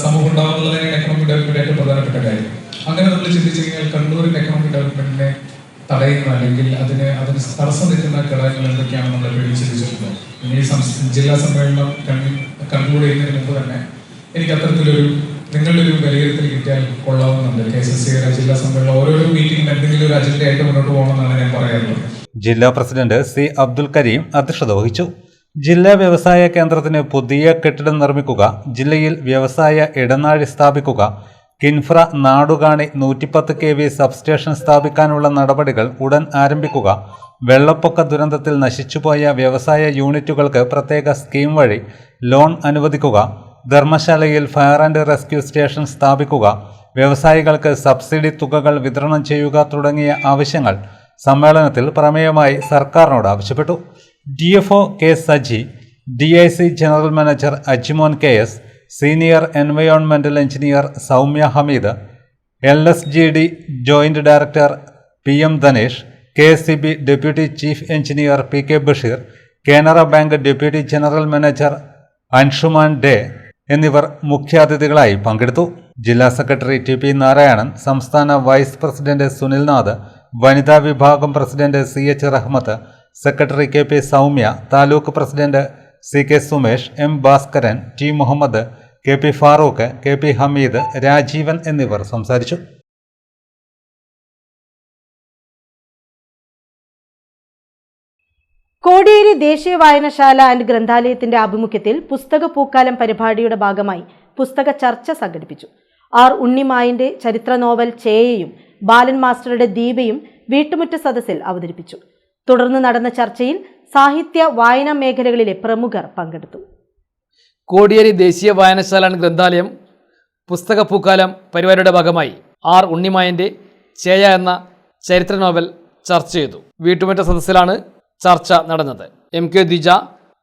സമൂഹം ഉണ്ടാകുന്നതാണ് എക്കണോമിക് ഡെവലപ്മെന്റ് ഏറ്റവും പ്രധാനപ്പെട്ട കാര്യം. അങ്ങനെ നമ്മൾ ചിന്തിച്ചു കഴിഞ്ഞാൽ കണ്ണൂരിന്റെ എക്കണോമിക് ഡെവലപ്മെന്റിനെ തടയുന്ന അല്ലെങ്കിൽ അതിന് തടസ്സം നിൽക്കുന്ന ഘടകങ്ങൾ എന്തൊക്കെയാണ് നമ്മൾ എപ്പോഴും ചിന്തിച്ചിട്ടുള്ളത്. ഈ ജില്ലാ സമ്മേളനം കൺക്ലൂഡ് ചെയ്യുന്നതിന് മുമ്പ് തന്നെ എനിക്ക് അത്തരത്തിലൊരു നിങ്ങളുടെ ഒരു വിലയിരുത്തൽ കിട്ടിയാൽ കൊള്ളാവുന്നുണ്ട്. KSSCയുടെ ജില്ലാ സമ്മേളനം ഓരോരോ മീറ്റിംഗിൽ എന്തെങ്കിലും ഒരു അജണ്ടയായിട്ട് മുന്നോട്ട് പോകണമെന്നാണ് ഞാൻ പറയാറുള്ളത്. ജില്ലാ പ്രസിഡന്റ് സി അബ്ദുൽ കരീം അധ്യക്ഷത വഹിച്ചു. ജില്ലാ വ്യവസായ കേന്ദ്രത്തിന് പുതിയ കെട്ടിടം നിർമ്മിക്കുക, ജില്ലയിൽ വ്യവസായ ഇടനാഴി സ്ഥാപിക്കുക, കിൻഫ്ര നാടുകാണി 110 kV സബ്സ്റ്റേഷൻ സ്ഥാപിക്കാനുള്ള നടപടികൾ ഉടൻ ആരംഭിക്കുക, വെള്ളപ്പൊക്ക ദുരന്തത്തിൽ നശിച്ചുപോയ വ്യവസായ യൂണിറ്റുകൾക്ക് പ്രത്യേക സ്കീം വഴി ലോൺ അനുവദിക്കുക, ധർമ്മശാലയിൽ ഫയർ ആൻഡ് റെസ്ക്യൂ സ്റ്റേഷൻ സ്ഥാപിക്കുക, വ്യവസായികൾക്ക് സബ്സിഡി തുകകൾ വിതരണം ചെയ്യുക തുടങ്ങിയ ആവശ്യങ്ങൾ സമ്മേളനത്തിൽ പ്രമേയമായി സർക്കാരിനോട് ആവശ്യപ്പെട്ടു. DFO K Saji, DIC general manager Ajimon KS, senior എൻവയോൺമെന്റൽ engineer Soumya Hameed, LSGD joint director PM Dhanesh, KSCB deputy chief engineer PK Basheer, Canara bank deputy general manager Anshuman Dey എന്നിവർ മുഖ്യാതിഥികളായി പങ്കെടുത്തു. ജില്ലാ സെക്രട്ടറി TP നാരായണൻ, സംസ്ഥാന വൈസ് പ്രസിഡന്റ് സുനിൽനാഥ്, വനിതാ വിഭാഗം president CH Rahmath, secretary KP Soumya, taluk president CK Sumesh, M Bhaskaran, T Muhammad, KP Farooq, KP Hameed, Rajeevan എന്നിവർ സംസാരിച്ചു. കോടിയേരി ദേശീയ വായനശാല ആൻഡ് ഗ്രന്ഥാലയത്തിന്റെ ആഭിമുഖ്യത്തിൽ പുസ്തക പൂക്കാലം പരിപാടിയുടെ ഭാഗമായി പുസ്തക ചർച്ച സംഘടിപ്പിച്ചു. R ഉണ്ണിമായിന്റെ ചരിത്ര നോവൽ ചേയയും ബാലൻ മാസ്റ്ററുടെ ദീപയും വീട്ടുമുറ്റ സദസ്സിൽ അവതരിപ്പിച്ചു. തുടർന്ന് നടന്ന ചർച്ചയിൽ സാഹിത്യ വായനാ മേഖലകളിലെ പ്രമുഖർ പങ്കെടുത്തു. കോടിയേരി ദേശീയ വായനശാല ആൻഡ് ഗ്രന്ഥാലയം പുസ്തക പൂക്കാലം പരിപാടിയുടെ ഭാഗമായി R ഉണ്ണിമായന്റെ ചേയ എന്ന ചരിത്ര നോവൽ ചർച്ച ചെയ്തു. വീട്ടുമുറ്റ സദസ്സിലാണ് ചർച്ച നടന്നത്. MK ദ്വിജ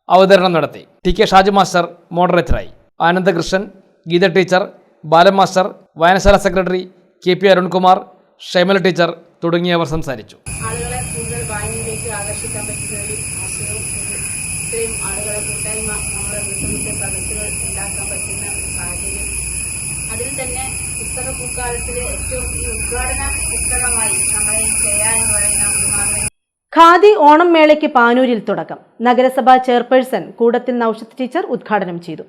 അവതരണം നടത്തി. TK ഷാജി മാസ്റ്റർ മോഡറേറ്ററായി. ആനന്ദകൃഷ്ണൻ, ഗീത ടീച്ചർ, ബാലൻ മാസ്റ്റർ, വായനശാല secretary KP Arunkumar, Shaimala teacher തുടങ്ങിയവർ സംസാരിച്ചു. ആളുകളെ കൂടുതൽ വായനയിലേക്ക് ആകർഷിക്കാൻ പറ്റുന്ന ഒരു ആശയവും ഇത്രയും ആളുകളെ കൂട്ടായ്മ നമ്മുടെ വീട്ടുമുറ്റ സദസ്സുകൾ ഉണ്ടാക്കാൻ പറ്റുന്ന സാഹചര്യം. അതിൽ തന്നെ പുസ്തക പൂക്കാലത്തിലെ ഏറ്റവും ഈ ഉദ്ഘാടന പുസ്തകമായി നമ്മളെ ചെയ്യാന്ന് പറയുന്ന ഉണ്ണിമാമൻ. ഖാദി ഓണം മേളയ്ക്ക് പാനൂരിൽ തുടക്കം. നഗരസഭാ ചെയർപേഴ്സൺ കൂടത്തിൽ നൌഷത്ത് ടീച്ചർ ഉദ്ഘാടനം ചെയ്തു.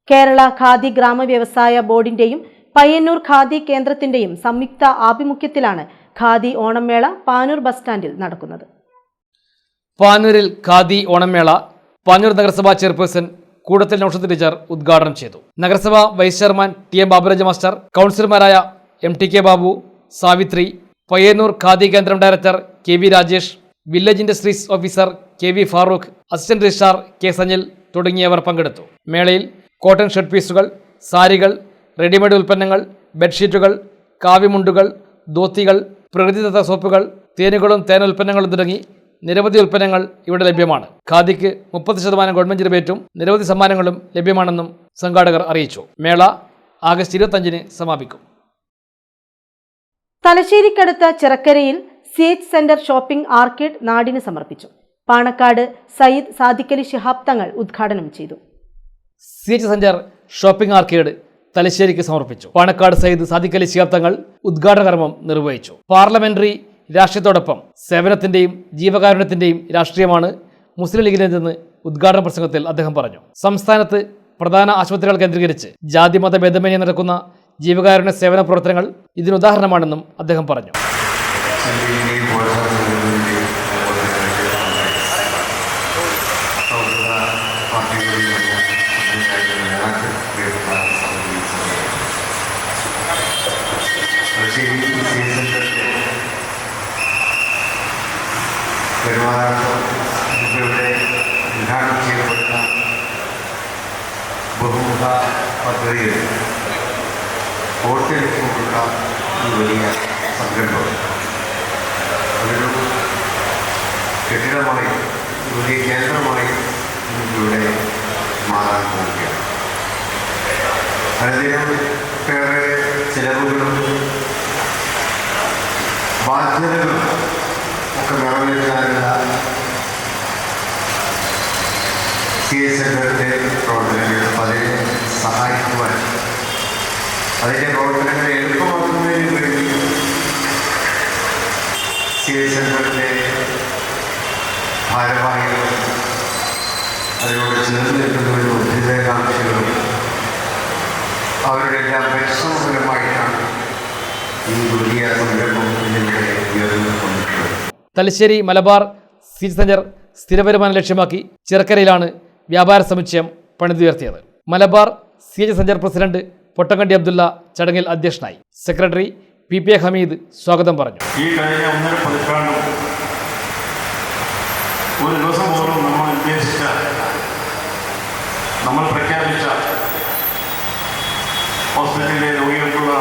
കേരള ഖാദി ഗ്രാമ വ്യവസായ ബോർഡിന്റെയും പയ്യന്നൂർ ഖാദി കേന്ദ്രത്തിന്റെയും സംയുക്ത ആഭിമുഖ്യത്തിലാണ് ഖാദി ഓണം മേള പാനൂർ ബസ് സ്റ്റാൻഡിൽ നടക്കുന്നത്. പാനൂരിൽ ഖാദി ഓണം മേള പാനൂർ നഗരസഭാ ചെയർപേഴ്സൺ കൂടത്തിൽ നൌഷത്ത് ടീച്ചർ ഉദ്ഘാടനം ചെയ്തു. നഗരസഭാ vice chairman TM Baburaj master, കൗൺസിലർമാരായ MTK ബാബു, സാവിത്രി, പയ്യന്നൂർ ഖാദി കേന്ദ്രം director KV Rajesh, village industries officer KV Farooq, assistant registrar K Sanil തുടങ്ങിയവർ പങ്കെടുത്തു. മേളയിൽ കോട്ടൺ ഷർട്ട് പീസുകൾ, സാരികൾ, റെഡിമെയ്ഡ് ഉൽപ്പന്നങ്ങൾ, ബെഡ്ഷീറ്റുകൾ, കാവ്യമുണ്ടുകൾ, ധോത്തികൾ, പ്രകൃതിദത്ത സോപ്പുകൾ, തേനുകളും തേനുൽപ്പന്നങ്ങളും തുടങ്ങി നിരവധി ഉൽപ്പന്നങ്ങൾ ഇവിടെ ലഭ്യമാണ്. ഖാദിക്ക് 30% ഗവൺമെന്റ് റിബേറ്റും നിരവധി സമ്മാനങ്ങളും ലഭ്യമാണെന്നും സംഘാടകർ അറിയിച്ചു. മേള ആഗസ്റ്റ് 25-ന് സമാപിക്കും. തലശ്ശേരിക്കടുത്ത ചിറക്കരയിൽ CH സെന്റർ ഷോപ്പിംഗ് ആർക്കേഡ് നാടിന് സമർപ്പിച്ചു. പാണക്കാട് സയ്യിദ് സാദിഖലി ശിഹാബ് തങ്ങൾ ഉദ്ഘാടനം ചെയ്തു. CH സെന്റർ ഷോപ്പിംഗ് ആർക്കേഡ് തലശ്ശേരിക്ക് സമർപ്പിച്ചു. പാണക്കാട് സയ്യിദ് സാദിഖലി ശിഹാബ് തങ്ങൾ ഉദ്ഘാടന കർമ്മം നിർവഹിച്ചു. പാർലമെന്ററി രാഷ്ട്രീയത്തോടൊപ്പം സേവനത്തിന്റെയും ജീവകാരുണ്യത്തിന്റെയും രാഷ്ട്രീയമാണ് മുസ്ലിം ലീഗിനെന്ന് ഉദ്ഘാടന പ്രസംഗത്തിൽ അദ്ദേഹം പറഞ്ഞു. സംസ്ഥാനത്ത് പ്രധാന ആശുപത്രികൾ കേന്ദ്രീകരിച്ച് ജാതിമത ഭേദമന്യേ നടക്കുന്ന ജീവകാരുണ്യ സേവന പ്രവർത്തനങ്ങൾ ഇതിനുദാഹരണമാണെന്നും അദ്ദേഹം പറഞ്ഞു. ഇവിടെ ഉദ്ഘാടനം ചെയ്യപ്പെടുന്ന ബഹുമുഖ പദ്ധതിയിൽ കോർത്തിരിക്കുള്ള ഈ വലിയ സംരംഭം അതൊരു കെട്ടിടമായി വലിയ കേന്ദ്രമായി ഇവിടെ മാറാൻ പോവുകയാണ്. അതിനേറെ ചിലവുകളും ബാധ്യതകളും ഒക്കെ നിറവേറ്റാനുള്ള CH സെന്ററിൻ്റെ പ്രവർത്തനങ്ങൾ അതിനെ സഹായിക്കുവാൻ അതിൻ്റെ പ്രവർത്തനങ്ങളെ എളുപ്പമാക്കുന്നതിന് വേണ്ടി CH സെന്ററിൻ്റെ ഭാരവാഹികളും അതിനോട് ചേർന്ന് നിൽക്കുന്നവരും ഉദ്യോഗാംക്ഷികളും അവരുടെ എല്ലാം പരിശ്രമപരമായിട്ടാണ് ഈ വലിയ സംരംഭം ഇതിൻ്റെ ഉയർന്നു കൊണ്ടിട്ടുള്ളത്. തലശ്ശേരി മലബാർ CH സെന്റർ സ്ഥിരവരുമാനം ലക്ഷ്യമാക്കി ചിറക്കരയിലാണ് വ്യാപാര സമുച്ചയം പണിതുയർത്തിയത്. Malabar CH centre president Pottankandi Abdulla ചടങ്ങിൽ അധ്യക്ഷനായി. സെക്രട്ടറി PPA ഹമീദ് സ്വാഗതം പറഞ്ഞു. ഈ കഴിഞ്ഞ 1.5 പതിറ്റാണ്ടും ഒരു ദിവസം പോലും നമ്മൾ പ്രഖ്യാപിച്ച ഹോസ്പിറ്റലിലെ രോഗികൾക്കുള്ള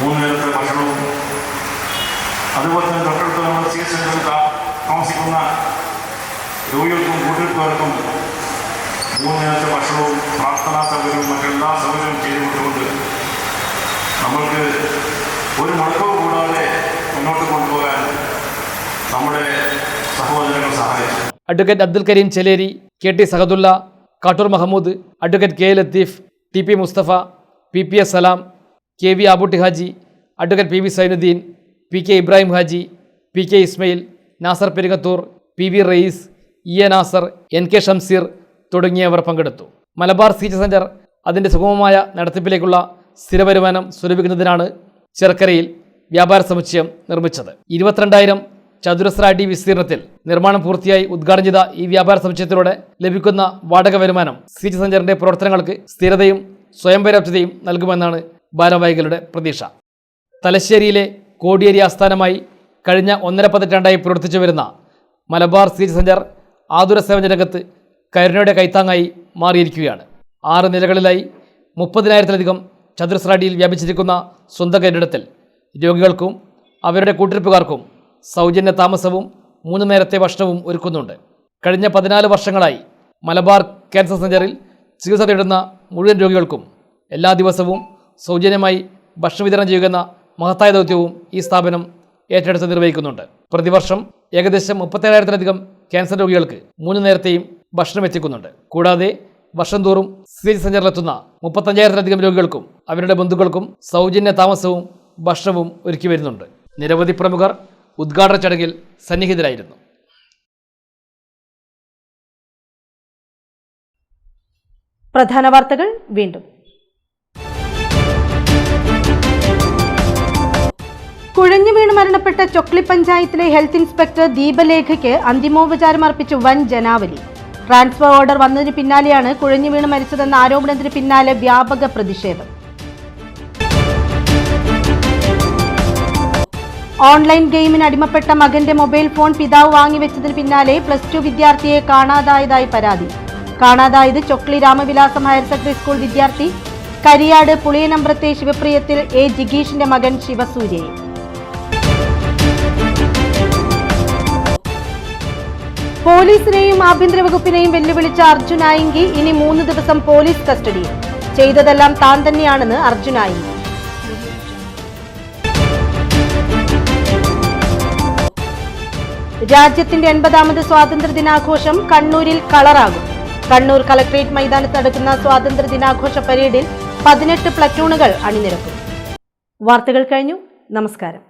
3 നേരത്തെ ഭക്ഷണവും അതുപോലെ തന്നെ തൊട്ടടുത്ത് നമ്മൾ CH സെന്ററിൽ താമസിക്കുന്ന രോഗികൾക്കും കൂട്ടിരിപ്പുകാർക്കും 3 നേരത്തെ ഭക്ഷണവും പ്രാർത്ഥനാ സൗകര്യവും മറ്റെല്ലാ സൗകര്യവും ചെയ്തു കൊടുത്തുകൊണ്ട് നമ്മൾക്ക് ഒരു മുടക്കവും കൂടാതെ മുന്നോട്ട് കൊണ്ടുപോകാൻ നമ്മുടെ സഹോദരങ്ങൾ സഹായിച്ചു. Advocate Abdul Kareem Cheleri, KT Sahadulla, Kattoor Mahmood, advocate KA Latheef, TP Musthafa, PPS Salam, KV Abootty Haji, advocate PV Sainudheen, PK Ibrahim Haji, PK Ismail, Nasar Peringathur, PV Rayees, EA Nasar, NK Shamseer തുടങ്ങിയവർ പങ്കെടുത്തു. മലബാർ CH സെന്റർ അതിൻ്റെ സുഗമമായ നടത്തിപ്പിലേക്കുള്ള സ്ഥിരവരുമാനം സ്വരൂപിക്കുന്നതിനാണ് ചിറക്കരയിൽ വ്യാപാര സമുച്ചയം നിർമ്മിച്ചത്. 22,000 ചതുരശ്ര അടി വിസ്തീർണത്തിൽ നിർമ്മാണം പൂർത്തിയായി ഉദ്ഘാടനം ചെയ്ത ഈ വ്യാപാര സമുച്ചയത്തിലൂടെ ലഭിക്കുന്ന വാടക വരുമാനം CH സെന്ററിന്റെ പ്രവർത്തനങ്ങൾക്ക് സ്ഥിരതയും സ്വയം പര്യാപ്തതയും നൽകുമെന്നാണ് ഭാരവാഹികളുടെ പ്രതീക്ഷ. തലശ്ശേരിയിലെ കോടിയേരി ആസ്ഥാനമായി കഴിഞ്ഞ 1.5 പതിറ്റാണ്ടായി പ്രവർത്തിച്ചു വരുന്ന മലബാർ CH സെന്റർ ആതുര സേവന രംഗത്ത് കരുണയുടെ കൈത്താങ്ങായി മാറിയിരിക്കുകയാണ്. 6 നിലകളിലായി 30,000-ലധികം ചതുരശ്ര അടിയിൽ വ്യാപിച്ചിരിക്കുന്ന സ്വന്തം കെട്ടിടത്തിൽ രോഗികൾക്കും അവരുടെ കൂട്ടിരിപ്പുകാർക്കും സൗജന്യ താമസവും 3 നേരത്തെ ഭക്ഷണവും ഒരുക്കുന്നുണ്ട്. കഴിഞ്ഞ 14 വർഷങ്ങളായി മലബാർ ക്യാൻസർ സെന്ററിൽ ചികിത്സ തേടുന്ന മുഴുവൻ രോഗികൾക്കും എല്ലാ ദിവസവും സൗജന്യമായി ഭക്ഷണം വിതരണം ചെയ്യുന്ന മഹത്തായ ദൗത്യവും ഈ സ്ഥാപനം ഏറ്റെടുത്ത് നിർവഹിക്കുന്നുണ്ട്. പ്രതിവർഷം ഏകദേശം 37,000-ലധികം ക്യാൻസർ രോഗികൾക്ക് 3 നേരത്തെയും ഭക്ഷണം എത്തിക്കുന്നുണ്ട്. കൂടാതെ വർഷം തോറും CH സെന്ററിലെത്തുന്ന 35,000-ലധികം രോഗികൾക്കും അവരുടെ ബന്ധുക്കൾക്കും സൗജന്യ താമസവും ഭക്ഷണവും ഒരുക്കി വരുന്നുണ്ട്. നിരവധി പ്രമുഖർ ഉദ്ഘാടന ചടങ്ങിൽ സന്നിഹിതരായിരുന്നു. പ്രധാന വാർത്തകൾ വീണ്ടും. കുഴഞ്ഞു വീണ് മരണപ്പെട്ട ചൊക്ലി പഞ്ചായത്തിലെ ഹെൽത്ത് ഇൻസ്പെക്ടർ ദീപലേഖയ്ക്ക് അന്തിമോപചാരം അർപ്പിച്ച് വൻ ജനാവലി. ട്രാൻസ്ഫർ ഓർഡർ വന്നതിന് പിന്നാലെയാണ് കുഴഞ്ഞു വീണ് മരിച്ചതെന്ന ആരോപണത്തിന് പിന്നാലെ വ്യാപക പ്രതിഷേധം. ഓൺലൈൻ ഗെയിമിന് അടിമപ്പെട്ട മകന്റെ മൊബൈൽ ഫോൺ പിതാവ് വാങ്ങിവെച്ചതിന് പിന്നാലെ +2 വിദ്യാർത്ഥിയെ കാണാതായതായി പരാതി. കാണാതായത് Chokli Ramavilasam higher secondary school വിദ്യാർത്ഥി കരിയാട് പുളിയനമ്പ്രത്തെ ശിവപ്രിയത്തിൽ A ജിഗീഷിന്റെ മകൻ ശിവസൂര്യയെ. പോലീസിനെയും ആഭ്യന്തര വകുപ്പിനെയും വെല്ലുവിളിച്ച അർജുൻ ആയിങ്കി ഇനി 3 ദിവസം പോലീസ് കസ്റ്റഡിയിൽ. ചെയ്തതെല്ലാം താൻ തന്നെയാണെന്ന് അർജുനായി. രാജ്യത്തിന്റെ 80ാമത് സ്വാതന്ത്ര്യ ദിനാഘോഷം കണ്ണൂരിൽ കളറാകും. കണ്ണൂർ കളക്ടറേറ്റ് മൈതാനത്ത് നടക്കുന്ന സ്വാതന്ത്ര്യ ദിനാഘോഷ പരേഡിൽ 18 പ്ലറ്റൂണുകൾ അണിനിരക്കും. വാർത്തകൾ കഴിഞ്ഞു. നമസ്കാരം.